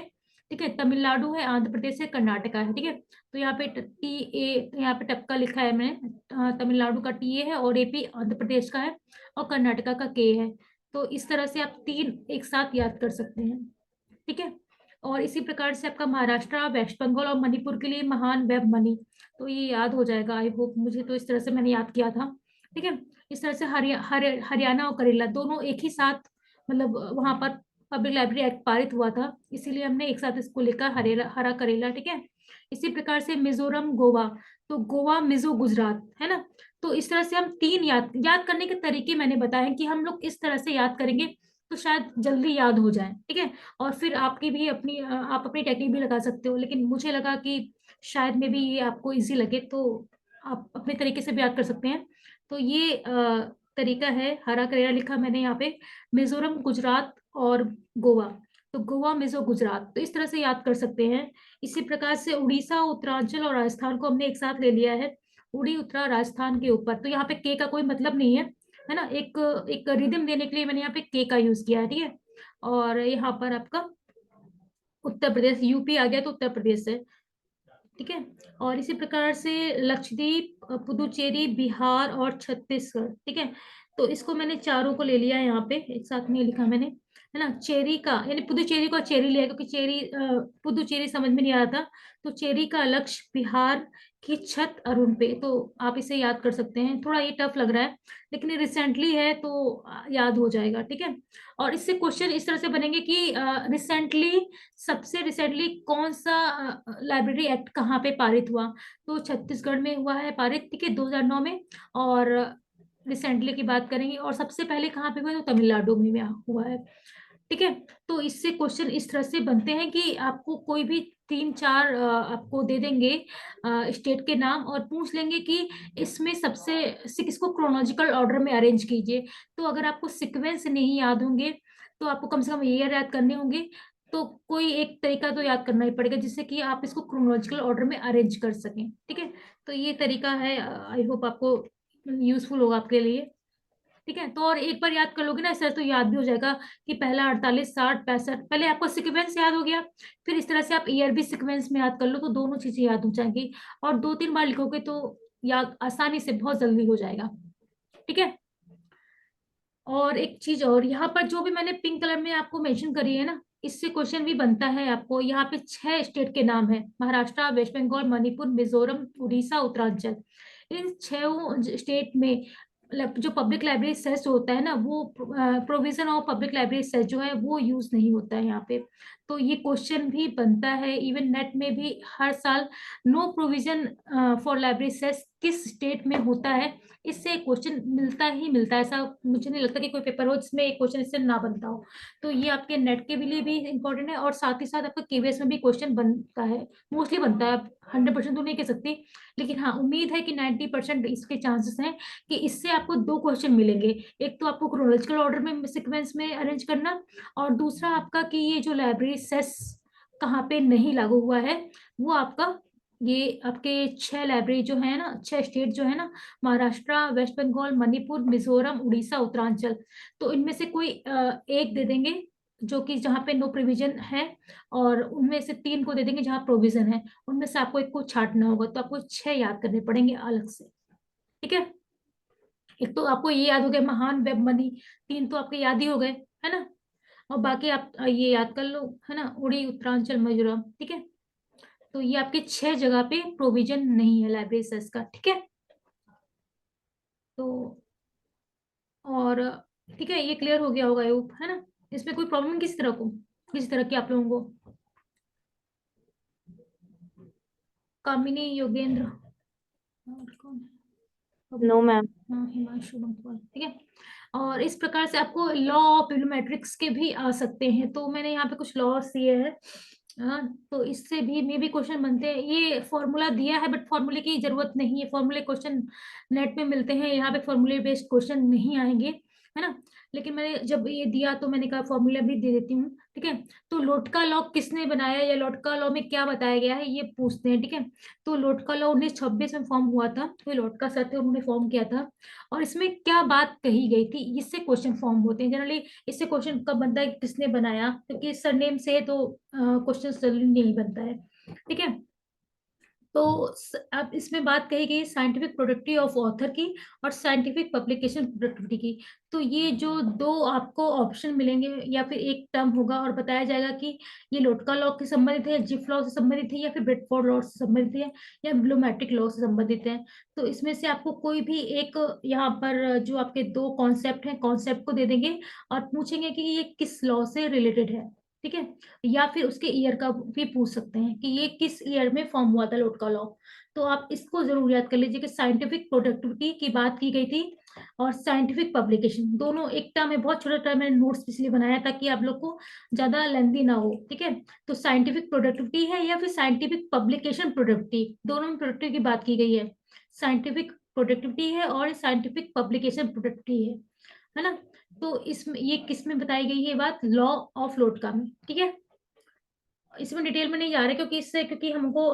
ठीक है। तमिलनाडु है, आंध्र प्रदेश है, कर्नाटका है, ठीक है। तो यहाँ पे TA, यहाँ पे टपका लिखा है मैंने, तमिलनाडु का TA है, और AP आंध्र प्रदेश का है, और कर्नाटका का K है। तो इस तरह से आप 3 एक साथ याद कर सकते हैं, ठीक है। और इसी प्रकार से आपका महाराष्ट्र, वेस्ट बंगाल और मणिपुर के लिए महान वेब मनी, तो ये याद हो जाएगा आई होप। मुझे तो इस तरह से मैंने याद किया था, ठीक है। इस तरह से हरियाणा और करेला दोनों एक ही साथ, मतलब वहां पर पब्लिक लाइब्रेरी एक्ट पारित हुआ था, इसीलिए हमने एक साथ इसको लिखा हरा करेला, ठीक है। इसी प्रकार से मिजोरम, गोवा, तो गोवा, मिजो, गुजरात, है ना। तो इस तरह से हम तीन याद करने के तरीके मैंने बताए कि हम लोग इस तरह से याद करेंगे तो शायद जल्दी याद हो जाए, ठीक है। और फिर आपकी भी अपनी आप अपनी टेक्निक भी लगा सकते हो, लेकिन मुझे लगा कि शायद में भी ये आपको इजी लगे, तो आप अपने तरीके से भी याद कर सकते हैं। तो ये तरीका है, हरा करेला लिखा मैंने यहाँ पे, मिजोरम, गुजरात और गोवा, तो गोवा, मिजो, गुजरात, तो इस तरह से याद कर सकते हैं। इसी प्रकार से उड़ीसा, उत्तरांचल और राजस्थान को हमने एक साथ ले लिया है, उड़ी उत्तरा राजस्थान के ऊपर, तो यहाँ पे के का कोई मतलब नहीं है ना, एक एक रिदम देने के लिए मैंने यहाँ पे के का यूज किया है, ठीक है। और यहाँ पर आपका उत्तर प्रदेश, यूपी आ गया तो उत्तर प्रदेश है, ठीक है। और इसी प्रकार से लक्षद्वीप, पुदुचेरी, बिहार और छत्तीसगढ़, ठीक है। तो इसको मैंने चारों को ले लिया है, यहाँ पे एक साथ में लिखा मैंने, है ना। चेरी का, यानी पुदुचेरी को चेरी लिया क्योंकि चेरी पुदुचेरी समझ में नहीं आ रहा था, तो चेरी का लक्ष्य, बिहार की छत अरुण पे, तो आप इसे याद कर सकते हैं। थोड़ा ये टफ लग रहा है, लेकिन ये रिसेंटली है तो याद हो जाएगा, ठीक है। और इससे क्वेश्चन इस तरह से बनेंगे कि रिसेंटली, सबसे रिसेंटली कौन सा लाइब्रेरी एक्ट कहाँ पे पारित हुआ, तो छत्तीसगढ़ में हुआ है पारित, ठीक है, 2009 में। और रिसेंटली की बात करेंगे, और सबसे पहले कहाँ पे हुआ है, तो तमिलनाडु में हुआ है, ठीक है। तो इससे क्वेश्चन इस तरह से बनते हैं कि आपको कोई भी तीन चार आपको दे देंगे स्टेट के नाम, और पूछ लेंगे कि इसमें सबसे इसको क्रोनोलॉजिकल ऑर्डर में अरेंज कीजिए। तो अगर आपको सीक्वेंस नहीं याद होंगे तो आपको कम से कम ईयर याद करने होंगे, तो कोई एक तरीका तो याद करना ही पड़ेगा जिससे कि आप इसको क्रोनोलॉजिकल ऑर्डर में अरेंज कर सकें, ठीक है। तो ये तरीका है, आई होप आपको यूजफुल होगा आपके लिए, ठीक है। तो और एक बार याद कर लोगे ना सर, तो याद भी हो जाएगा कि पहला 48, 60, 65, पहले आपको सीक्वेंस याद हो गया, फिर इस तरह से आप ईयर भी सीक्वेंस में याद कर लो, तो दोनों चीजें याद हो जाएंगी। और 2-3 बार लिखोगे तो याद आसानी से बहुत जल्दी हो जाएगा, ठीक है। और एक चीज और, यहाँ पर जो भी मैंने पिंक कलर में आपको मेंशन करी है ना, इससे क्वेश्चन भी बनता है आपको। यहाँ पे 6 स्टेट के नाम है, महाराष्ट्र, वेस्ट बंगाल, मणिपुर, मिजोरम, उड़ीसा, उत्तरांचल। इन 6 स्टेट में जो पब्लिक लाइब्रेरी सेस होता है ना, वो provision of public library cess जो है वो यूज नहीं होता है यहाँ पे। तो ये क्वेश्चन भी बनता है, इवन नेट में भी हर साल, no provision for library cess किस स्टेट में होता है, इससे क्वेश्चन मिलता ही मिलता है। ऐसा मुझे नहीं लगता कि कोई पेपर हो जिसमें एक क्वेश्चन इससे ना बनता हो। तो ये आपके नेट के लिए भी इंपॉर्टेंट है, और साथ ही साथ आपका केवीएस में भी क्वेश्चन बनता है, मोस्टली बनता है। 100% तो नहीं कह सकती, लेकिन हाँ उम्मीद है कि 90% इसके चांसेस हैं कि इससे आपको 2 क्वेश्चन मिलेंगे। एक तो आपको क्रोनोलॉजिकल ऑर्डर में सीक्वेंस में अरेंज करना, और दूसरा आपका कि ये जो लाइब्रेरी सेस कहाँ पे नहीं लागू हुआ है, वो आपका ये आपके 6 लाइब्रेरी जो है ना, 6 स्टेट जो है ना, महाराष्ट्र, वेस्ट बंगाल, मणिपुर, मिजोरम, उड़ीसा, उत्तरांचल, तो इनमें से कोई एक दे देंगे जो कि जहाँ पे नो प्रोविजन है, और उनमें से 3 को दे देंगे जहाँ प्रोविजन है। उनमें से आपको एक को छांटना होगा, तो आपको 6 याद करने पड़ेंगे अलग से, ठीक है। एक तो आपको ये याद हो गया, महान, वेब मनी, 3 तो आपके याद ही हो गए, है ना। और बाकी आप ये याद कर लो, है ना, उड़ी, उत्तरांचल, मिजोरम, ठीक है। तो ये आपके 6 जगह पे प्रोविजन नहीं है लाइब्रेरी सेस का, ठीक है। तो और ठीक है, ये क्लियर हो गया होगा यूप, है ना। इसमें कोई प्रॉब्लम किसी तरह को, किसी तरह की आप लोगों को? कामिनी, योगेंद्र, और कौन है? No ma'am. हाँ, हिमांशु बंकवाल, ठीक है। और इस प्रकार से आपको लॉ ऑफ मैट्रिक्स के भी आ सकते हैं, तो मैंने यहाँ पे कुछ लॉस दिए हैं। हाँ, तो इससे भी मे भी क्वेश्चन बनते हैं। ये फॉर्मूला दिया है, बट फॉर्मूले की जरूरत नहीं है, फॉर्मूले क्वेश्चन नेट में मिलते हैं, यहाँ पे फॉर्मूले बेस्ड क्वेश्चन नहीं आएंगे, है ना। लेकिन मैंने जब ये दिया तो मैंने कहा फॉर्मूला भी दे देती हूँ, ठीक है। तो लोटका लॉ किसने बनाया, या लोटका लॉ में क्या बताया गया है, ये पूछते हैं, ठीक है। तो लोटका लॉ 1926 में फॉर्म हुआ था, कोई लोटका सर थे, उन्होंने फॉर्म किया था। और इसमें क्या बात कही गई थी, इससे क्वेश्चन फॉर्म होते हैं जनरली। इससे क्वेश्चन कब बनता है, किसने बनाया, क्योंकि सरनेम से तो क्वेश्चन जल्दी नहीं बनता है, ठीक है। तो अब इसमें बात कही गई साइंटिफिक प्रोडक्टिविटी ऑफ ऑथर की और साइंटिफिक पब्लिकेशन प्रोडक्टिविटी की। तो ये जो दो आपको ऑप्शन मिलेंगे या फिर एक टर्म होगा और बताया जाएगा कि ये लोटका लॉ से संबंधित है, जिफ लॉ से संबंधित है, या फिर ब्रेडफोर्ड लॉ से संबंधित है, या ब्लूमैट्रिक लॉ से संबंधित है। तो इसमें से आपको कोई भी एक यहाँ पर जो आपके दो कॉन्सेप्ट हैं, कॉन्सेप्ट को दे देंगे और पूछेंगे कि ये किस लॉ से रिलेटेड है। ठीक है, या फिर उसके ईयर का भी पूछ सकते हैं कि ये किस ईयर में फॉर्म हुआ था लोटका लॉ। तो आप इसको जरूर याद कर लीजिए कि साइंटिफिक प्रोडक्टिविटी की बात की गई थी और साइंटिफिक पब्लिकेशन दोनों एक टर्म है, बहुत छोटा टर्म, मैंने नोट्स इसलिए बनाया ताकि आप लोग को ज्यादा लेंदी ना हो। ठीक है, तो साइंटिफिक प्रोडक्टिविटी है या फिर साइंटिफिक पब्लिकेशन प्रोडक्टिविटी, दोनों में प्रोडक्टिविटी की बात की गई है। साइंटिफिक प्रोडक्टिविटी है और साइंटिफिक पब्लिकेशन प्रोडक्टिविटी है ना। तो इसमें ये किस में बताई गई है बात, लॉ ऑफ लोटका में। ठीक है, इसमें डिटेल में नहीं जा रहे क्योंकि इससे, क्योंकि हमको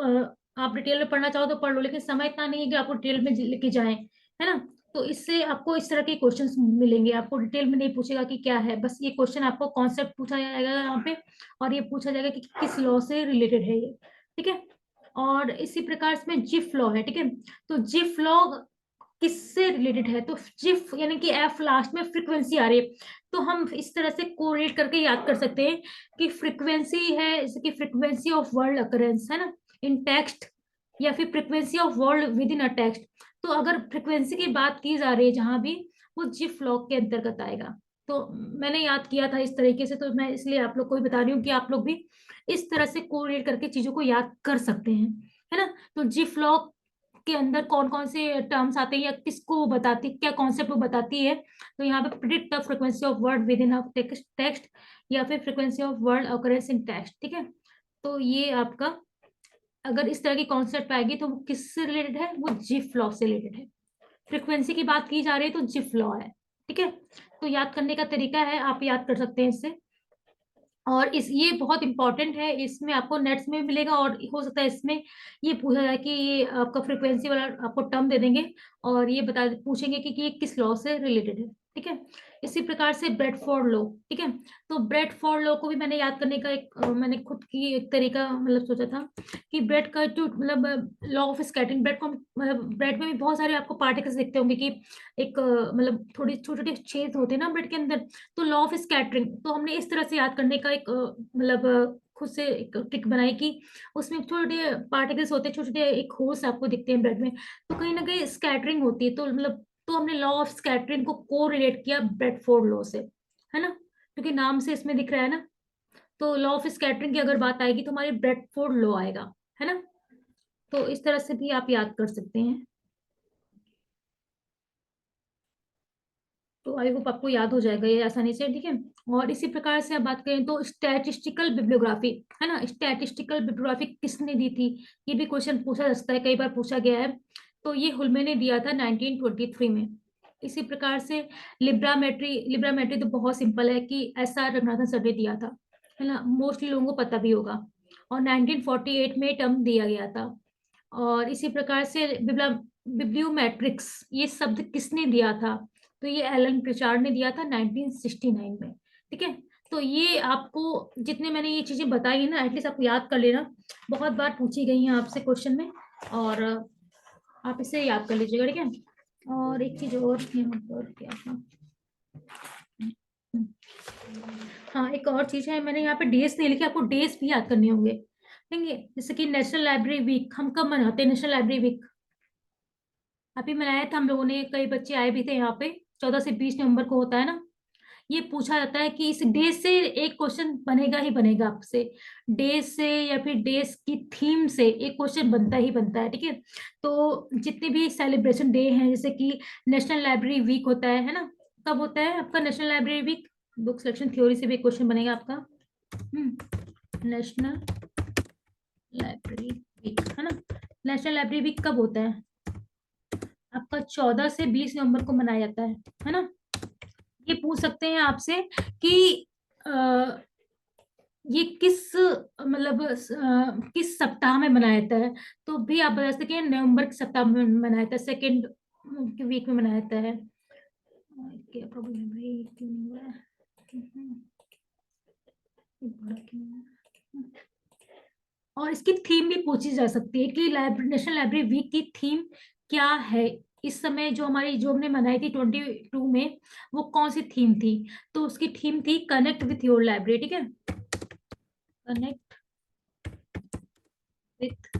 आप डिटेल में पढ़ना चाहो तो पढ़ लो, लेकिन समय इतना नहीं है कि आपको डिटेल में लेके जाएं, है ना। तो इससे आपको इस तरह के क्वेश्चंस मिलेंगे, आपको डिटेल में नहीं पूछेगा कि क्या है, बस ये क्वेश्चन आपको कॉन्सेप्ट पूछा जाएगा यहाँ पे और ये पूछा जाएगा कि किस लॉ से रिलेटेड है ये। ठीक है, और इसी प्रकार इसमें जिफ लॉ है। ठीक है, तो जिफ लॉ किससे रिलेटेड है, तो जिफ यानी कि एफ लास्ट में फ्रीक्वेंसी आ रही है, तो हम इस तरह से कोरिलेट करके याद कर सकते हैं कि फ्रीक्वेंसी है, जैसे कि फ्रीक्वेंसी ऑफ वर्ड अकरेंस है ना इन टेक्स्ट, या फिर frequency of word with in a text. तो अगर फ्रीक्वेंसी की बात की जा रही है जहां भी, वो जिफ लॉग के अंतर्गत आएगा। तो मैंने याद किया था इस तरीके से, तो मैं इसलिए आप लोग को भी बता रही हूँ कि आप लोग भी इस तरह से कोरिलेट करके चीजों को याद कर सकते हैं, है ना। तो जिफ लॉग के अंदर कौन कौन से टर्म्स आते हैं या किसको वो बताती, क्या कॉन्सेप्ट वो बताती है। तो यहाँ पे predict the frequency of word with in text, या फिर frequency of word occurrence in text. ठीक है, तो ये आपका अगर इस तरह की कॉन्सेप्ट आएगी तो वो किससे रिलेटेड है, वो जिफ लॉ से रिलेटेड है। फ्रीक्वेंसी की बात की जा रही है तो जिफ लॉ है। ठीक है, तो याद करने का तरीका है, आप याद कर सकते हैं इससे। और इस ये बहुत इंपॉर्टेंट है, इसमें आपको नेट्स में भी मिलेगा और हो सकता है इसमें ये पूछा जाए कि ये आपका फ्रीक्वेंसी वाला आपको टर्म दे देंगे और ये बता पूछेंगे कि ये किस लॉ से रिलेटेड है। ठीक है, इसी प्रकार से ब्रेडफोर्ड लॉ। ठीक है, तो ब्रेडफोर्ड लॉ को भी मैंने याद करने का एक मैंने खुद की एक तरीका मतलब सोचा था कि ब्रेड का जो मतलब लॉ ऑफ स्कैटरिंग, ब्रेड को मतलब ब्रेड में भी बहुत सारे आपको पार्टिकल्स दिखते होंगे कि एक मतलब थोड़ी छोटे छोटे छेद होते हैं ना ब्रेड के अंदर। तो लॉ ऑफ स्कैटरिंग तो हमने इस तरह से याद करने का एक मतलब खुद से एक ट्रिक बनाई कि उसमें छोटे पार्टिकल्स होते हैं, छोटे छोटे एक होल्स आपको दिखते हैं ब्रेड में, तो कहीं ना कहीं स्कैटरिंग होती है। तो मतलब तो हमने लॉ ऑफ स्कैटरिंग को को रिलेट किया ब्रेडफोर्ड लॉ से, है ना, क्योंकि नाम से इसमें दिख रहा है ना। तो लॉ ऑफ स्कैटरिंग की अगर बात आएगी तो हमारी ब्रेडफोर्ड लॉ आएगा, है ना। तो इस तरह से भी आप याद कर सकते हैं। तो आई होप आपको याद हो जाएगा ये आसानी से। ठीक है, और इसी प्रकार से आप बात करें तो स्टैटिस्टिकल बिब्लियोग्राफी, है ना, स्टैटिस्टिकल बिब्लियोग्राफी किसने दी थी, ये भी क्वेश्चन पूछा जा सकता है, कई बार पूछा गया है। तो ये हुल्मे ने दिया था 1923 में। इसी प्रकार से लिब्रामेट्री, लिब्रामेट्री तो बहुत सिंपल है कि SR रंगनाथन सर ने दिया था, है ना, मोस्टली लोगों को पता भी होगा, और 1948 में टर्म दिया गया था। और इसी प्रकार से बिब्लियोमेट्रिक्स ये शब्द किसने दिया था, तो ये एलन प्रिचार्ड ने दिया था 1969 में। ठीक है, तो ये आपको जितने मैंने ये चीजें बताई है ना, एटलीस्ट आपको याद कर लेना, बहुत बार पूछी गई हैं आपसे क्वेश्चन में, और आप इसे याद कर लीजिएगा। ठीक है, और एक चीज और यहाँ पर क्या था, हाँ एक और चीज है, मैंने यहाँ पे डेज नहीं लिखे, आपको डेज भी याद करने होंगे। ठीक है, जैसे कि नेशनल लाइब्रेरी वीक हम कब मनाते हैं, नेशनल लाइब्रेरी वीक अभी मनाया था हम लोगों ने, कई बच्चे आए भी थे यहाँ पे, 14 से 20 नवंबर को होता है ना। ये पूछा जाता है कि इस डेज से एक क्वेश्चन बनेगा ही बनेगा आपसे, डेज से या फिर डेज की थीम से एक क्वेश्चन बनता ही बनता है। ठीक है, तो जितने भी सेलिब्रेशन डे हैं, जैसे कि नेशनल लाइब्रेरी वीक होता है ना, कब होता है आपका national library week, book selection theory से भी एक क्वेश्चन बनेगा आपका। नेशनल लाइब्रेरी वीक, है ना, नेशनल लाइब्रेरी वीक कब होता है आपका, 14 से 20 नवंबर को मनाया जाता है ना। ये पूछ सकते हैं आपसे कि अ, ये किस मतलब किस सप्ताह में मनाया जाता है, तो भी आप बता सकते हैं नवंबर के सप्ताह में मनाया जाता है, सेकेंड वीक में मनाया जाता है। क्या प्रॉब्लम है भाई, क्यों नहीं हो रहा है, ये बड़ा क्यों है? और इसकी थीम भी पूछी जा सकती है कि नेशनल लाइब्रेरी वीक की थीम क्या है। इस समय जो हमने मनाई थी 22 में, वो कौन सी थीम थी? तो उसकी थीम थी कनेक्ट विथ योर लाइब्रेरी। ठीक है, कनेक्ट विथ,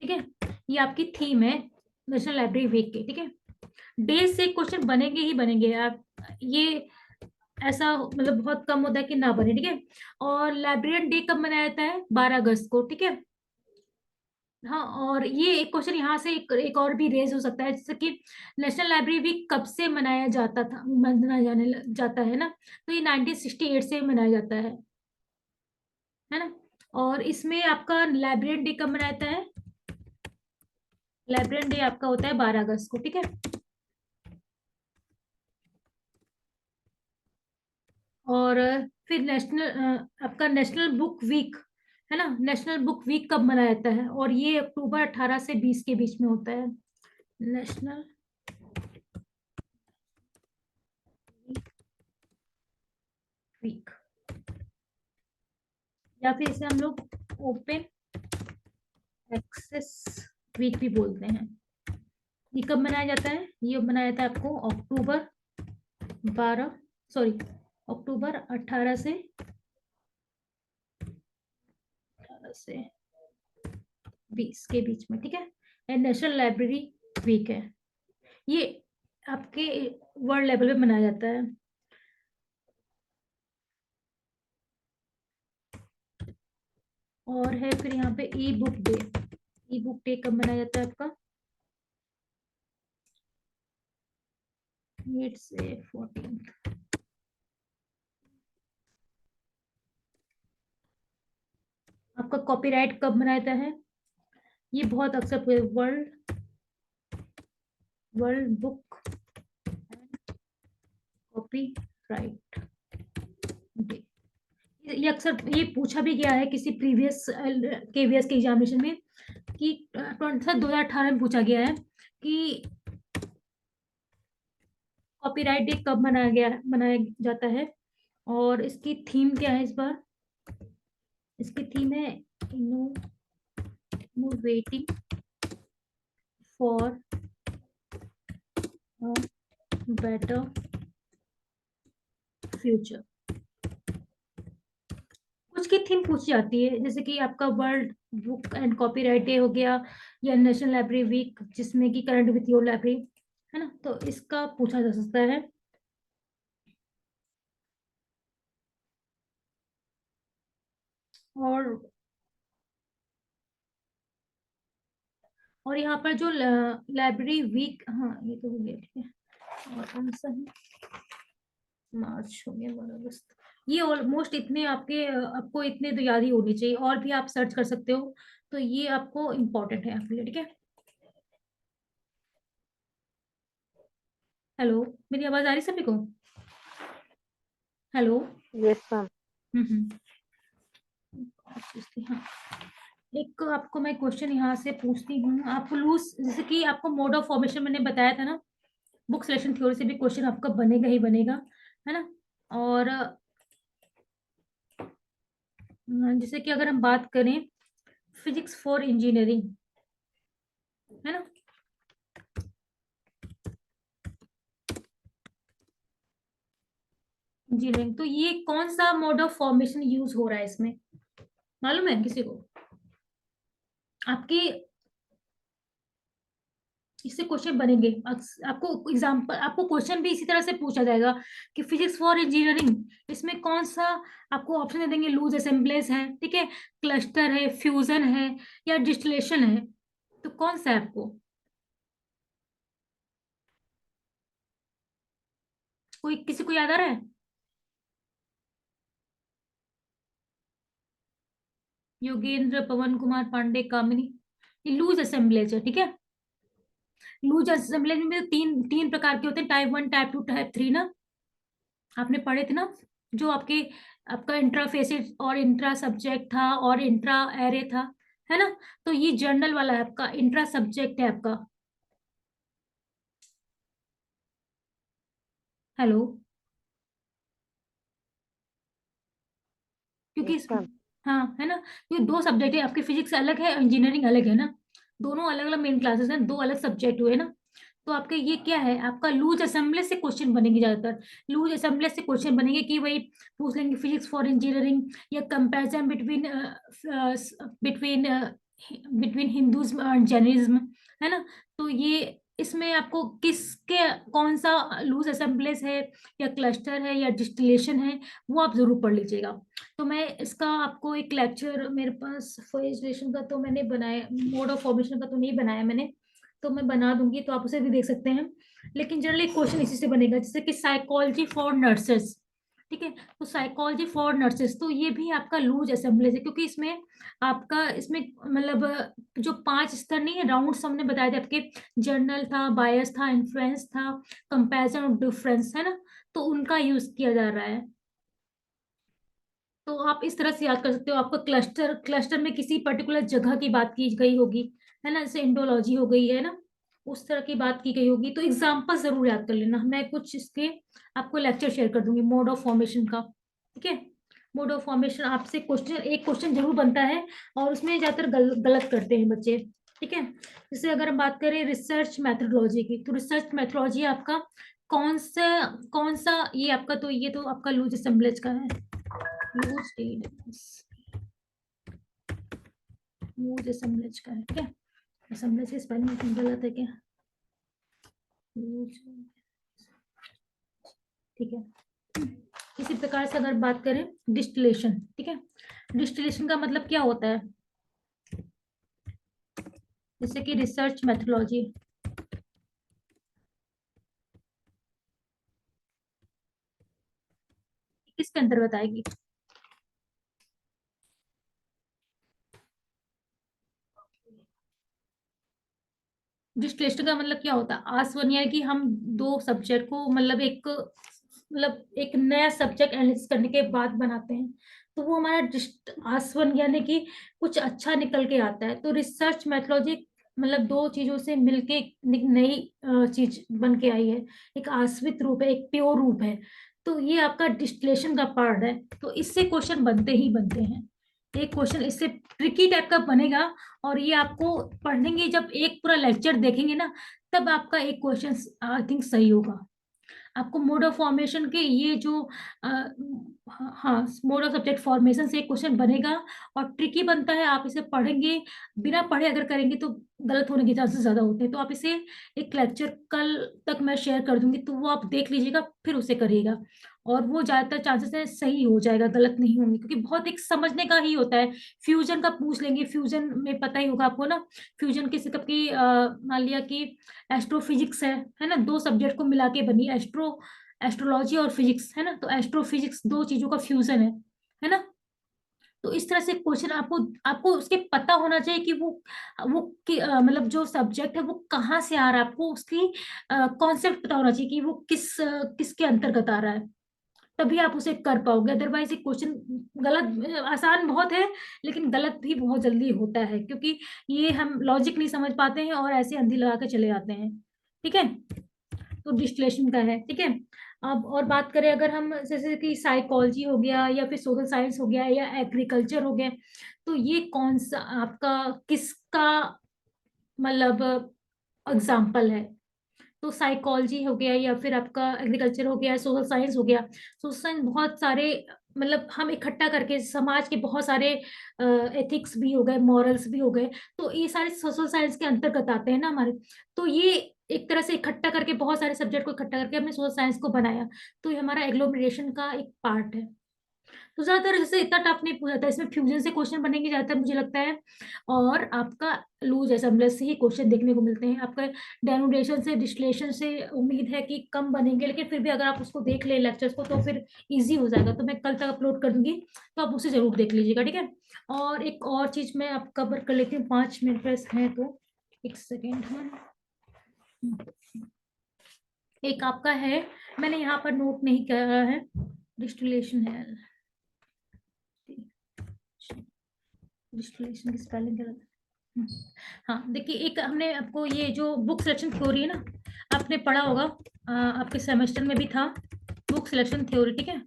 ठीक है, ये आपकी थीम है नेशनल लाइब्रेरी वीक की। ठीक है, डेज से क्वेश्चन बनेंगे ही बनेंगे आप, ये ऐसा मतलब बहुत कम होता है कि ना बने। ठीक है, और लाइब्रेरियन डे कब मनाया जाता है? 12 अगस्त को। ठीक है, हाँ, और ये एक क्वेश्चन यहाँ से एक और भी रेज हो सकता है, जैसे कि नेशनल लाइब्रेरी वीक कब से मनाया जाता था, मनाया जाता है ना? तो ये 1968 से मनाया जाता है ना? और इसमें आपका लाइब्रेरियन डे कब मनाया जाता है? लाइब्रेरियन डे आपका होता है 12 अगस्त को। ठीक है, और फिर आपका नेशनल बुक वीक है ना? नेशनल बुक वीक कब मनाया जाता है? और ये अक्टूबर 18 से 20 के बीच में होता है, नेशनल वीक, या फिर इसे हम लोग ओपन एक्सेस वीक भी बोलते हैं। ये कब मनाया जाता है? ये मनाया जाता है आपको अक्टूबर 12, सॉरी, अक्टूबर 18 से 20 के बीच में। ठीक है, ये नेशनल लाइब्रेरी वीक है, ये आपके वर्ल्ड लेवल पे मनाया जाता है। और है फिर यहाँ पे ई बुक डे। ई बुक डे कब मनाया जाता है आपका? इट्स 14। आपका कॉपीराइट कब मनाया जाता है? ये बहुत अक्सर world world book copyright day. ये अक्सर ये पूछा भी गया है किसी प्रीवियस केवीएस के एग्जामिनेशन में, कि 2018 में पूछा गया है कि कॉपीराइट डे कब मनाया जाता है। और इसकी थीम क्या है इस बार? इसकी थीम है इनोवेटिंग फॉर बेटर फ्यूचर। कुछ की थीम पूछी जाती है, जैसे कि आपका world book and copyright day हो गया, या नेशनल लाइब्रेरी वीक जिसमें कि करंट विथ योर लाइब्रेरी है ना, तो इसका पूछा जा सकता है। और यहाँ पर जो लाइब्रेरी वीक, हाँ ये तो हो गया। ठीक है, और कौन सा है? मार्च हो गया, 12 अगस्त। ये ऑलमोस्ट इतने आपको इतने तो याद ही होनी चाहिए, और भी आप सर्च कर सकते हो, तो ये आपको इम्पोर्टेंट है आपके लिए। ठीक है, हेलो, मेरी आवाज आ रही सभी को? हेलो। Yes ma'am. हम्म। हाँ, एक आपको मैं क्वेश्चन यहाँ से पूछती हूँ, आपको लूज, जैसे कि आपको मोड ऑफ फॉर्मेशन मैंने बताया था ना, बुक सिलेक्शन थ्योरी से भी क्वेश्चन आपका बनेगा ही बनेगा, है ना? और जैसे कि अगर हम बात करें फिजिक्स फॉर इंजीनियरिंग, है ना, इंजीनियरिंग, तो ये कौन सा मोड ऑफ फॉर्मेशन यूज हो रहा है इसमें? मालूम है किसी को? आपकी इससे क्वेश्चन बनेंगे, आपको एग्जाम्पल, आपको क्वेश्चन भी इसी तरह से पूछा जाएगा कि फिजिक्स फॉर इंजीनियरिंग, इसमें कौन सा, आपको ऑप्शन दे देंगे, लूज असेंबलेज है, ठीक है, क्लस्टर है, फ्यूजन है, या डिस्टिलेशन है, तो कौन सा है आपको? कोई किसी को याद आ रहा है? योगेंद्र, पवन कुमार पांडे, कामिनी, ये लूज असेंबलेज है। ठीक है, लूज असेंबलेज में तो तीन तीन प्रकार के होते हैं, टाइप 1, टाइप 2, टाइप 3 ना, आपने पढ़े थे ना, जो आपका इंट्रा फेसिस और इंट्रा सब्जेक्ट था और इंट्रा एरे था, है ना? तो ये जर्नल वाला है आपका, इंट्रा सब्जेक्ट है आपका। हेलो। क्योंकि अच्छा। हाँ है ना, ये दो सब्जेक्ट है आपके, फिजिक्स अलग है, इंजीनियरिंग अलग है ना, दोनों अलग अलग मेन क्लासेस हैं, दो अलग सब्जेक्ट हुए ना। तो आपके ये क्या है, आपका लूज असेंबली से क्वेश्चन बनेंगे ज्यादातर, लूज असेंबली से क्वेश्चन बनेंगे कि वही पूछ लेंगे फिजिक्स फॉर इंजीनियरिंग, या comparison between between between Hinduism और जैनिज्म, है ना। तो ये इसमें आपको किसके कौन सा लूज असेंबलीज है या क्लस्टर है या डिस्टिलेशन है, वो आप जरूर पढ़ लीजिएगा। तो मैं इसका आपको एक लेक्चर मेरे पास फॉरेस्टेशन का तो मैंने बनाया, मोड ऑफ फॉर्मेशन का तो नहीं बनाया मैंने, तो मैं बना दूंगी, तो आप उसे भी देख सकते हैं। लेकिन जनरली क्वेश्चन इसी से बनेगा, जैसे कि साइकोलॉजी फॉर नर्सेस, ठीक है। तो साइकोलॉजी फॉर नर्सेस, तो ये भी आपका लूज असेंबलीज है, क्योंकि इसमें आपका इसमें मतलब जो 5 स्तर नहीं है, राउंड्स हमने बताए थे आपके, जर्नल था, बायस था, इन्फ्लुएंस था, कंपैरिजन और डिफरेंस, है ना, तो उनका यूज किया जा रहा है। तो आप इस तरह से याद कर सकते हो, आपका क्लस्टर, क्लस्टर में किसी पर्टिकुलर जगह की बात की गई होगी, है ना, जैसे इंडोलॉजी हो गई है ना, उस तरह की बात की गई होगी। तो एग्जाम्पल जरूर याद कर लेना, मैं कुछ इसके आपको लेक्चर शेयर कर दूंगी मोड ऑफ फॉर्मेशन का, ठीक है। मोड ऑफ फॉर्मेशन आपसे क्वेश्चन, एक क्वेश्चन जरूर बनता है, और उसमें ज्यादातर गलत करते हैं बच्चे, ठीक है। जैसे अगर हम बात करें रिसर्च मेथोडोलॉजी की, तो रिसर्च मेथोडोलॉजी आपका कौन सा ये आपका, तो ये तो आपका लूज असेंबलेज का है, लूज असेंबलेज का है, ठीक है। असेंबलेज की स्पेलिंग गलत है क्या, लूज, ठीक है। इसी प्रकार से अगर बात करें डिस्टिलेशन, ठीक है, डिस्टिलेशन का मतलब क्या होता है, जैसे कि रिसर्च मेथोडोलॉजी किसके अंतर्गत आएगी, डिस्टिलेशन का मतलब क्या होता है, आसवन, यानी कि हम दो सब्जेक्ट को मतलब एक नया सब्जेक्ट एनालिसिस करने के बाद बनाते हैं, तो वो हमारा आसवन, यानी कि कुछ अच्छा निकल के आता है। तो रिसर्च मेथोडोलॉजी मतलब दो चीजों से मिलके एक नई चीज बन के आई है, एक आश्रित रूप है, एक प्योर रूप है। तो ये आपका डिस्टिलेशन का पार्ट है, तो इससे क्वेश्चन बनते ही बनते हैं, एक क्वेश्चन इससे ट्रिकी टाइप का बनेगा। और ये आपको पढ़ेंगे, जब एक पूरा लेक्चर देखेंगे ना, तब आपका एक क्वेश्चन आई थिंक सही होगा। आपको मोड ऑफ फॉर्मेशन के ये जो हाँ, मोड ऑफ सब्जेक्ट फॉर्मेशन से एक क्वेश्चन बनेगा, और ट्रिकी बनता है, आप इसे पढ़ेंगे, बिना पढ़े अगर करेंगे तो गलत होने के चांसेस ज्यादा होते हैं। तो आप इसे एक लेक्चर कल तक मैं शेयर कर दूंगी, तो वो आप देख लीजिएगा, फिर उसे करिएगा, और वो ज्यादातर चांसेस है सही हो जाएगा, गलत नहीं होंगे, क्योंकि बहुत एक समझने का ही होता है। फ्यूजन का पूछ लेंगे, फ्यूजन में पता ही होगा आपको ना, फ्यूजन किसी कब की मान लिया कि एस्ट्रोफिजिक्स है ना, दो सब्जेक्ट को मिला के बनी एस्ट्रोलॉजी और फिजिक्स, है ना, तो एस्ट्रोफिजिक्स दो चीजों का फ्यूजन है ना। तो इस तरह से क्वेश्चन आपको आपको उसके पता होना चाहिए कि मतलब जो सब्जेक्ट है वो कहाँ से आ रहा है, आपको उसकी कॉन्सेप्ट पता होना चाहिए कि वो किसके अंतर्गत आ रहा है, तभी आप उसे कर पाओगे। अदरवाइज ये क्वेश्चन गलत, आसान बहुत है लेकिन गलत भी बहुत जल्दी होता है, क्योंकि ये हम लॉजिक नहीं समझ पाते हैं और ऐसे अंधी लगा के चले जाते हैं, ठीक है। तो डिस्टिलेशन का है, ठीक है। अब और बात करें अगर हम, जैसे कि साइकोलॉजी हो गया, या फिर सोशल साइंस हो गया, या एग्रीकल्चर हो गया, तो ये कौन सा आपका किसका मतलब एग्जाम्पल है। तो साइकोलॉजी हो गया, या फिर आपका एग्रीकल्चर हो गया, सोशल साइंस हो गया। सोशल साइंस बहुत सारे मतलब हम इकट्ठा करके समाज के बहुत सारे एथिक्स भी हो गए, मॉरल्स भी हो गए, तो ये सारे सोशल साइंस के अंतर्गत आते हैं ना हमारे। तो ये एक तरह से इकट्ठा करके, बहुत सारे सब्जेक्ट को इकट्ठा करके हमने सोशल साइंस को बनाया, तो ये हमारा एग्लोमरेशन का एक पार्ट है। तो ज्यादातर जैसे इतना टफ नहीं पूछा था, इसमें फ्यूजन से क्वेश्चन बनेंगे ज्यादातर मुझे लगता है, और आपका लूज असेंबलेज से ही क्वेश्चन देखने को मिलते हैं। आपका डेनोटेशन से, डिस्टिलेशन से उम्मीद है कि कम बनेंगे, लेकिन फिर भी अगर आप उसको देख ले लेक्चर्स को, तो फिर इजी हो जाएगा। तो मैं कल तक अपलोड कर दूंगी, तो आप उसे जरूर देख लीजिएगा, ठीक है। और एक और चीज मैं आप कवर कर लेती हूँ, 5 मिनट बस है, तो एक सेकेंड है, एक आपका है, मैंने यहाँ पर नोट नहीं करा है, डिस्टिलेशन है, डिस्टिलेशन की स्पेलिंग क्या है? हाँ देखिए, एक हमने आपको ये जो बुक सिलेक्शन थ्योरी है ना, आपने पढ़ा होगा, आपके सेमेस्टर में भी था बुक सिलेक्शन थ्योरी, ठीक है।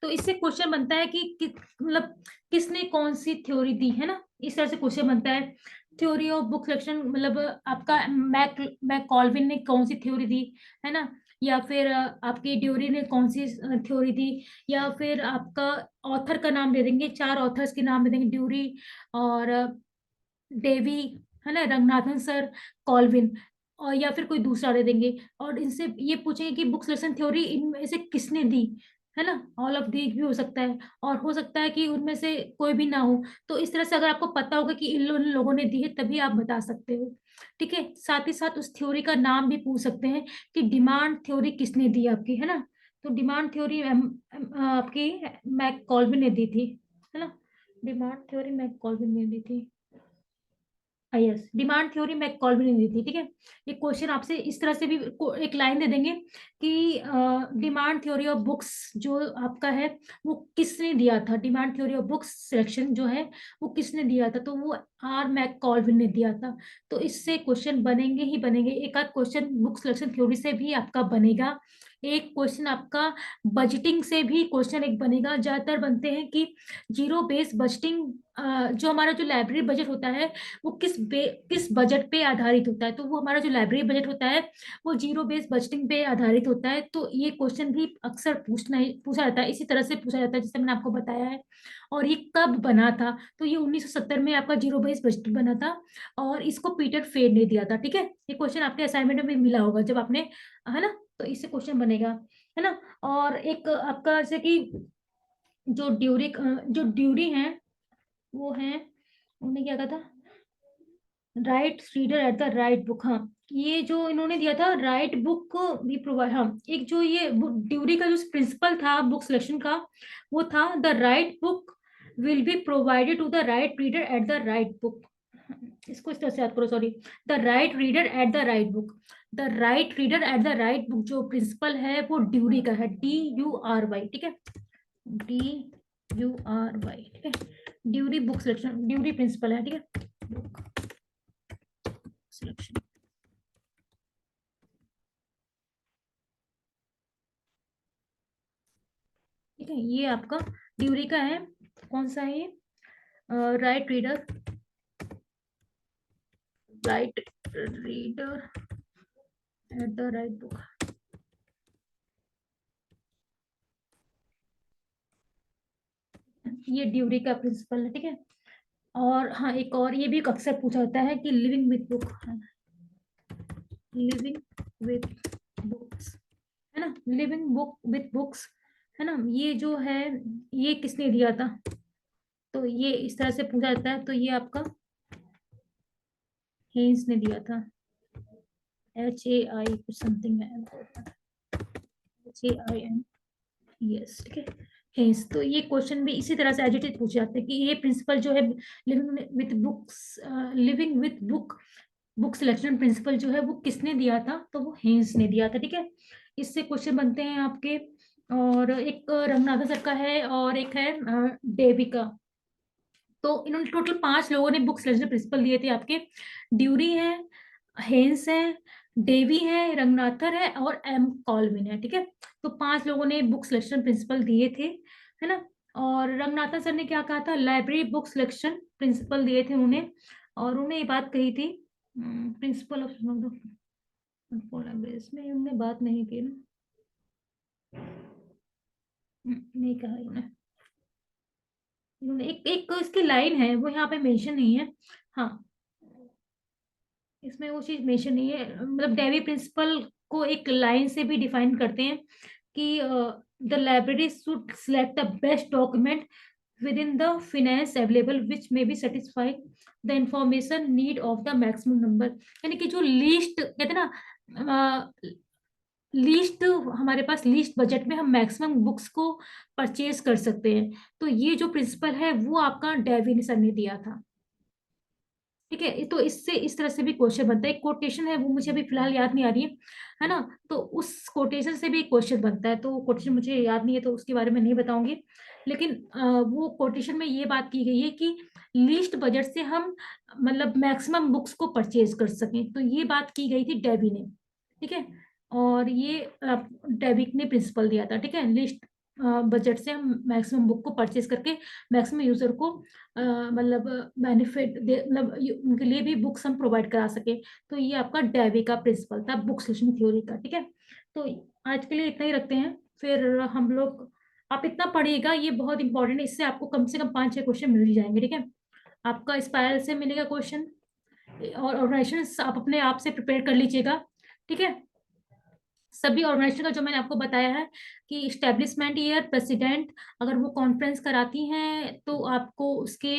तो इससे क्वेश्चन बनता है कि मतलब किसने कौन सी थ्योरी दी, है ना, इस तरह से क्वेश्चन बनता है। थ्योरी ऑफ बुक सिलेक्शन मतलब आपका मैक कॉल्विन ने कौन सी थ्योरी दी, है ना, या फिर आपकी ड्यूरी ने कौन सी थ्योरी दी, या फिर आपका ऑथर का नाम दे देंगे, 4 ऑथर्स के नाम दे देंगे, ड्यूरी और डेवी, है ना, रंगनाथन सर, कॉल्विन, और या फिर कोई दूसरा दे देंगे, और इनसे ये पूछेंगे कि बुक सिलेक्शन थ्योरी इनमें से किसने दी, है ना, ऑल ऑफ दी भी हो सकता है, और हो सकता है कि उनमें से कोई भी ना हो। तो इस तरह से अगर आपको पता होगा कि इन लोगों ने दी है तभी आप बता सकते हो, ठीक है। साथ ही साथ उस थ्योरी का नाम भी पूछ सकते हैं कि डिमांड थ्योरी किसने दी आपकी, है ना। तो डिमांड थ्योरी आपकी मैक कॉल्विन ने दी थी, है ना, डिमांड थ्योरी मैक कॉल्विन ने दी थी, यस, डिमांड थ्योरी मैककॉल्विन ने दी थी, ठीक है। ये क्वेश्चन आपसे इस तरह से भी एक लाइन दे देंगे कि डिमांड थ्योरी ऑफ बुक्स जो आपका है वो किसने दिया था, demand theory of books selection जो है वो किसने दिया था, तो वो आर मैककॉल्विन ने दिया था। तो इससे क्वेश्चन बनेंगे ही बनेंगे, एक आध क्वेश्चन बुक सिलेक्शन थ्योरी से भी आपका बनेगा, एक क्वेश्चन आपका बजटिंग से भी क्वेश्चन एक बनेगा। ज्यादातर बनते हैं कि जीरो बेस बजटिंग, जो हमारा जो लाइब्रेरी बजट होता है वो किस बजट पे आधारित होता है, तो वो हमारा जो लाइब्रेरी बजट होता है वो जीरो बेस बजटिंग पे आधारित होता है। तो ये क्वेश्चन भी अक्सर पूछा जाता है, इसी तरह से पूछा जाता है जैसे मैंने आपको बताया है। और ये कब बना था, तो ये 1970 में आपका जीरो बेस बजट बना था, और इसको पीटर फेड ने दिया था, ठीक है। ये क्वेश्चन आपके असाइनमेंट में मिला होगा जब आपने, है ना, तो इससे क्वेश्चन बनेगा, है ना। और एक आपका जैसे कि जो ड्यूरी है वो है, उन्होंने क्या कहा था, right reader at the right book, हाँ, ये जो इन्होंने दिया था राइट बुक भी प्रोवाइड, हाँ, एक जो ये ड्यूरी का जो प्रिंसिपल था बुक सिलेक्शन का वो था the right book will be provided to the right reader at the right book. इसको इस तरह से याद करो, sorry, the right reader at the right book, the right reader at the right book जो प्रिंसिपल है वो ड्यूरी का है, DURY, ठीक है, DURY, ठीक है, Drury book selection, Drury principle है, ठीक है, बुक सिलेक्शन, ठीक है। ये आपका ड्यूरी का है, कौन सा है ये, right reader at the right book, ये ड्यूरी का प्रिंसिपल है, ठीक है। और हाँ, एक और ये भी अक्सर पूछा जाता है कि living with book, living with books, है ना, लिविंग बुक विथ बुक्स, है ना, ये जो है ये किसने दिया था, तो ये इस तरह से पूछा जाता है, तो ये आपका हेन्स ने दिया था, HAI कुछ समथिंग है, HAIN, यस, ठीक है, हेन्स। तो ये क्वेश्चन भी इसी तरह से एजिटेट पूछे जाते हैं कि ये प्रिंसिपल जो है living with book selection principle जो है वो किसने दिया था, तो वो हेन्स ने दिया था, ठीक है। इससे क्वेश्चन बनते हैं आपके, और एक रंगनाथन सर का है और एक है डेवी का। तो इन्होंने टोटल 5 लोगों ने बुक सिलेक्शन प्रिंसिपल दिए थे आपके, ड्यूरी है, हेन्स है, डेवी है, रंगनाथर है और M कॉल्विन है, ठीक है। तो 5 लोगों ने बुक सिलेक्शन प्रिंसिपल दिए थे, है ना। और रंगनाथन सर ने क्या कहा था, लाइब्रेरी बुक सिलेक्शन प्रिंसिपल दिए थे उन्हें, और उन्होंने ये बात कही थी, प्रिंसिपल ऑफ लाइब्रेरीज में उन्होंने बात नहीं की ना, नहीं कहा इन्होंने, एक एक इसकी लाइन है वो यहाँ पे मेंशन नहीं है, हाँ, इसमें वो चीज मेंशन नहीं है, मतलब डेवी प्रिंसिपल को एक लाइन से भी डिफाइन करते हैं कि the library should select the best document with in the finance available which may be satisfy the information need of the maximum number, यानी कि जो लीस्ट कहते हैं ना, लीस्ट हमारे पास लीस्ट बजट में हम मैक्सिमम बुक्स को परचेज कर सकते हैं, तो ये जो प्रिंसिपल है वो आपका डेवी सर ने दिया था, ठीक है। तो इससे इस तरह से भी क्वेश्चन बनता है, एक कोटेशन है वो मुझे अभी फिलहाल याद नहीं आ रही है ना, तो उस कोटेशन से भी क्वेश्चन बनता है, तो कोटेशन मुझे याद नहीं है तो उसके बारे में नहीं बताऊंगी, लेकिन वो कोटेशन में ये बात की गई है कि लीस्ट बजट से हम मतलब मैक्सिमम बुक्स को परचेज कर सकें, तो ये बात की गई थी डेवी ने, ठीक है। और ये डेविक ने प्रिंसिपल दिया था, ठीक है, लिस्ट बजट से हम मैक्सिमम बुक को परचेज करके मैक्सिमम यूजर को मतलब बेनिफिट दे, मतलब उनके लिए भी बुक्स हम प्रोवाइड करा सके। तो ये आपका डेवी का प्रिंसिपल था बुक सिलेक्शन थ्योरी का। ठीक है, तो आज के लिए इतना ही रखते हैं। फिर हम लोग, आप इतना पढ़िएगा, ये बहुत इंपॉर्टेंट है, इससे आपको कम से कम 5-6 क्वेश्चन मिल ही जाएंगे। ठीक है, आपका स्पाइरल से मिलेगा क्वेश्चन, और ऑर्गेनाइजेशन आप अपने आप से प्रिपेयर कर लीजिएगा। ठीक है, सभी ऑर्गेनाइजेशन का जो मैंने आपको बताया है कि इस्टेब्लिशमेंट ईयर, प्रेसिडेंट, अगर वो कॉन्फ्रेंस कराती हैं तो आपको उसके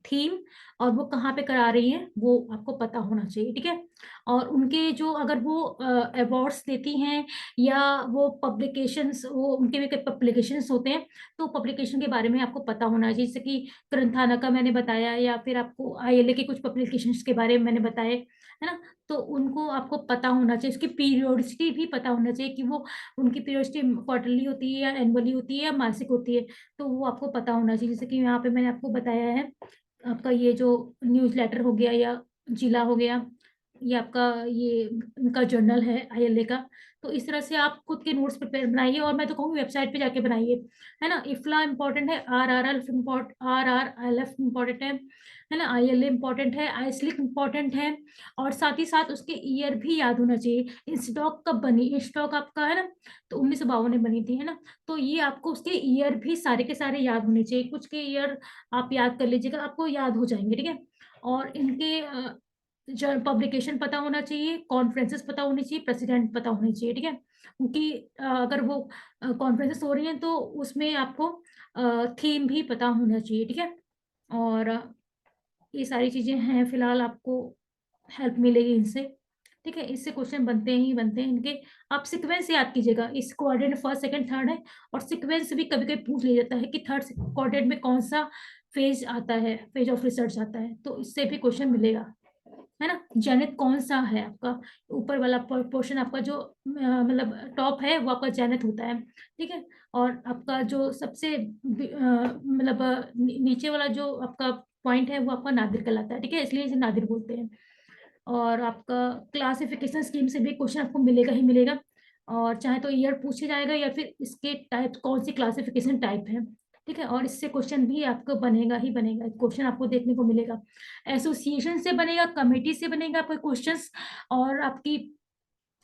थीम और वो कहाँ पे करा रही हैं वो आपको पता होना चाहिए। ठीक है, और उनके जो अगर वो अवार्ड्स देती हैं या वो पब्लिकेशंस, वो उनके भी पब्लिकेशंस होते हैं, तो पब्लिकेशन के बारे में आपको पता होना चाहिए। जैसे कि ग्रंथाना का मैंने बताया, या फिर आपको आईएलए के कुछ पब्लिकेशंस के बारे में मैंने बताया, है ना। तो उनको आपको पता होना चाहिए, उसकी पीरियोडिसिटी भी पता होना चाहिए कि वो उनकी पीरियोडिसिटी क्वार्टरली होती है या एनुअली होती है या मासिक होती है, तो वो आपको पता होना चाहिए। जैसे कि यहाँ पे मैंने आपको बताया है, आपका ये जो न्यूज लेटर हो गया या जिला हो गया, ये आपका ये इनका जर्नल है आईएलए का। तो इस तरह से आप खुद के नोट्स प्रिपेयर बनाइए, और मैं तो कहूँगी वेबसाइट पे जाके बनाइए, है ना। इफ्ला इंपॉर्टेंट है, RRL इंपॉर्टेंट है ना, आईएलए इंपॉर्टेंट है, आईस्लिक इंपॉर्टेंट है, और साथ ही साथ उसके ईयर भी याद होना चाहिए। इंस्टॉक कब बनी, इंस्टॉक आपका है ना, तो 1952 में बनी थी, है ना। तो ये आपको उसके ईयर भी सारे के सारे याद होने चाहिए, कुछ के ईयर आप याद कर लीजिएगा, आपको याद हो जाएंगे। ठीक है, और इनके जो पब्लिकेशन पता होना चाहिए, कॉन्फ्रेंसेस पता होनी चाहिए, प्रेसिडेंट पता होनी चाहिए। ठीक है, क्योंकि अगर वो कॉन्फ्रेंसेस हो रही हैं तो उसमें आपको थीम भी पता होना चाहिए। ठीक है, और ये सारी चीजें हैं, फिलहाल आपको हेल्प मिलेगी इनसे। ठीक है, इससे क्वेश्चन बनते ही बनते हैं इनके। आप सीक्वेंस याद कीजिएगा, इस क्वाड्रेंट फर्स्ट सेकंड थर्ड है, और सीक्वेंस भी कभी कभी पूछ लिया जाता है कि थर्ड क्वाड्रेंट में कौन सा फेज आता है, फेज ऑफ रिसर्च आता है, तो इससे भी क्वेश्चन मिलेगा, है ना। जेनिथ कौन सा है आपका, ऊपर वाला पोर्शन आपका जो मतलब टॉप है वो आपका जेनिथ होता है। ठीक है, और आपका जो सबसे मतलब नीचे वाला जो आपका पॉइंट है वो आपका नादिर कहलाता है। ठीक है, इसलिए इसे नादिर बोलते हैं। और आपका क्लासिफिकेशन स्कीम से भी क्वेश्चन आपको मिलेगा ही मिलेगा, और चाहे तो ईयर पूछे जाएगा या फिर इसके टाइप कौन सी क्लासिफिकेशन टाइप है। ठीक है, और इससे क्वेश्चन भी आपको बनेगा ही बनेगा, क्वेश्चन आपको देखने को मिलेगा। एसोसिएशन से बनेगा, कमेटी से बनेगा आपका क्वेश्चंस, और आपकी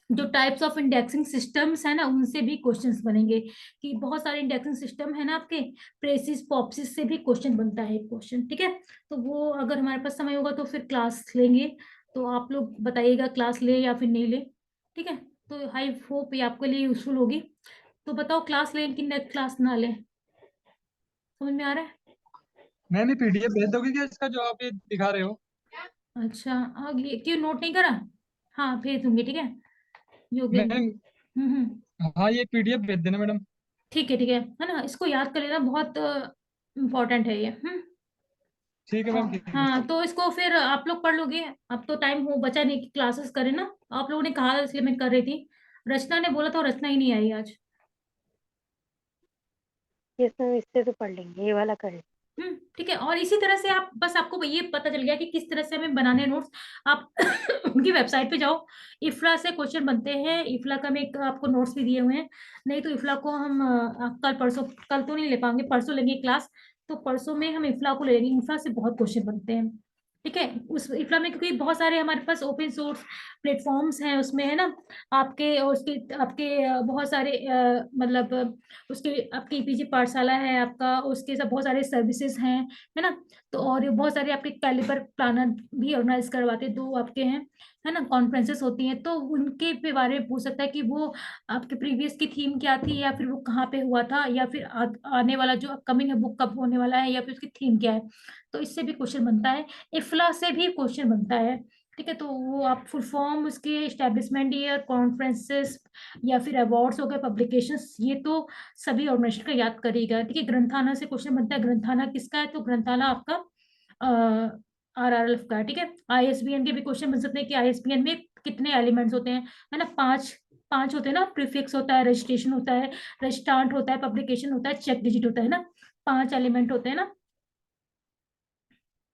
जो टाइप्स ऑफ इंडेक्सिंग सिस्टम्स है ना उनसे भी क्वेश्चंस बनेंगे, कि बहुत सारे इंडेक्सिंग सिस्टम है ना आपके, प्रेसिस पॉप्सिस से भी क्वेश्चन बनता है क्वेश्चन। ठीक है, तो वो अगर हमारे पास समय होगा तो फिर क्लास लेंगे, तो आप लोग बताइएगा क्लास ले या फिर नहीं ले। ठीक है, तो आई होप ये आपके लिए यूजफुल होगी। तो बताओ क्लास लें कि नेक्स्ट क्लास ना लें, समझ में आ रहा है? नहीं पीडीएफ भेज दोगे क्या इसका जो आप ये दिखा रहे हो? अच्छा, आगे क्यों नोट नहीं करा? हाँ भेज दूंगी, ठीक है, योगेन। नहीं, हाँ ये पीडीएफ भेज देना मैडम। ठीक है ना, इसको याद कर लेना, बहुत इम्पोर्टेंट है ये। ठीक है मैम, ठीक है। हाँ, तो इसको फिर आप लोग पढ़ लोगे, अब तो टाइम हो बचा नहीं कि क्लासेस करें ना, आप लोगों ने कहा था इसलिए मैं कर रही थी। रचना ने बोला था, रचना ही नहीं आई आज। ये सब इससे तो पढ़ लेंगे, ये वाला कर लेंगे। ठीक है, और इसी तरह से आप बस, आपको ये पता चल गया कि किस तरह से हमें बनाने नोट्स। आप उनकी वेबसाइट पे जाओ, इफ्ला से क्वेश्चन बनते हैं, इफ्ला का मैं एक आपको नोट्स भी दिए हुए हैं। नहीं तो इफ्ला को हम कल परसों, कल तो नहीं ले पाएंगे, परसों लेंगे क्लास, तो परसों में हम इफ्ला को ले लेंगे, इफ्ला से बहुत क्वेश्चन बनते हैं। ठीक है, उस इफ्ला में क्योंकि बहुत सारे हमारे पास ओपन सोर्स प्लेटफॉर्म्स हैं उसमें, है ना, आपके और उसके आपके बहुत सारे मतलब उसके आपकी ईपीजी पाठशाला है आपका, उसके सब बहुत सारे सर्विसेज हैं, है ना। तो और ये बहुत सारे आपके कैलिबर प्लानर भी ऑर्गेनाइज करवाते हैं, 2 आपके हैं, है ना, कॉन्फ्रेंसेस होती हैं, तो उनके पे बारे में पूछ सकता है कि वो आपके प्रीवियस की थीम क्या थी, या फिर वो कहाँ पे हुआ था, या फिर आने वाला जो अपकमिंग है बुक कब होने वाला है, या फिर उसकी थीम क्या है। तो इससे भी क्वेश्चन बनता है, इफ्ला से भी क्वेश्चन बनता है। ठीक है, तो वो आप फुल फॉर्म उसके एस्टेब्लिशमेंट ईयर, कॉन्फ्रेंसेस या फिर अवार्ड्स हो गए, पब्लिकेशंस, ये तो सभी ऑर्गेनाइजेशन का याद करेगा। ठीक है, ग्रंथाना से क्वेश्चन बनता है, ग्रंथाना किसका है, तो ग्रंथाना आपका RRL का है। ठीक है, ISBN के भी क्वेश्चन बन सकते हैं कि ISBN में कितने एलिमेंट्स होते हैं, है ना, 5 होते हैं ना, प्रीफिक्स होता है, रजिस्ट्रेशन होता है, रजिस्ट्रांट होता है, पब्लिकेशन होता है, चेक डिजिट होता है ना, 5 एलिमेंट होते हैं ना,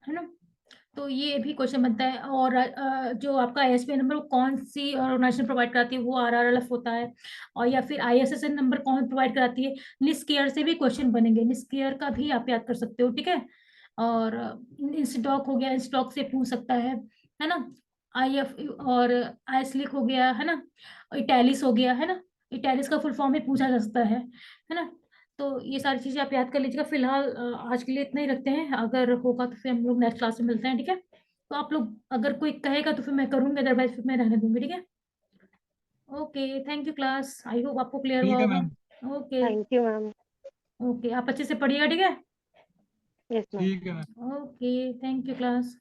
है ना। तो ये भी क्वेश्चन बनता है। और जो आपका आईएसबीआई नंबर वो कौन सी ऑर्गेनाइजेशन प्रोवाइड कराती है, वो आरआरएल होता है। और या फिर आईएसएसएन नंबर कौन प्रोवाइड कराती है। निस्केयर से भी क्वेश्चन बनेंगे, निस्केयर का भी आप याद कर सकते हो, ठीक है। और इंस्टॉक हो गया, इंस्टॉक से पूछ सकता है ना। आईएफ और आईस्लिक हो गया, है ना। इटैलिस हो गया, है ना। इटैलिस का फुल फॉर्म भी पूछा जा सकता है ना। तो ये सारी चीजें आप याद कर लीजिएगा। फिलहाल आज के लिए इतना ही रखते हैं, अगर होगा तो फिर हम लोग नेक्स्ट क्लास में मिलते हैं, ठीक है। तो आप लोग अगर कोई कहेगा तो फिर मैं करूंगी, अदरवाइज फिर मैं रहने दूंगी, ठीक है। Okay, thank you class, I hope आपको क्लियर हुआ ठीक है होगा। Ma'am. Okay. Thank you ma'am. Okay, आप अच्छे से पढ़िएगा, ठीक है। Yes ma'am. ठीक है ma'am. Okay, thank you class.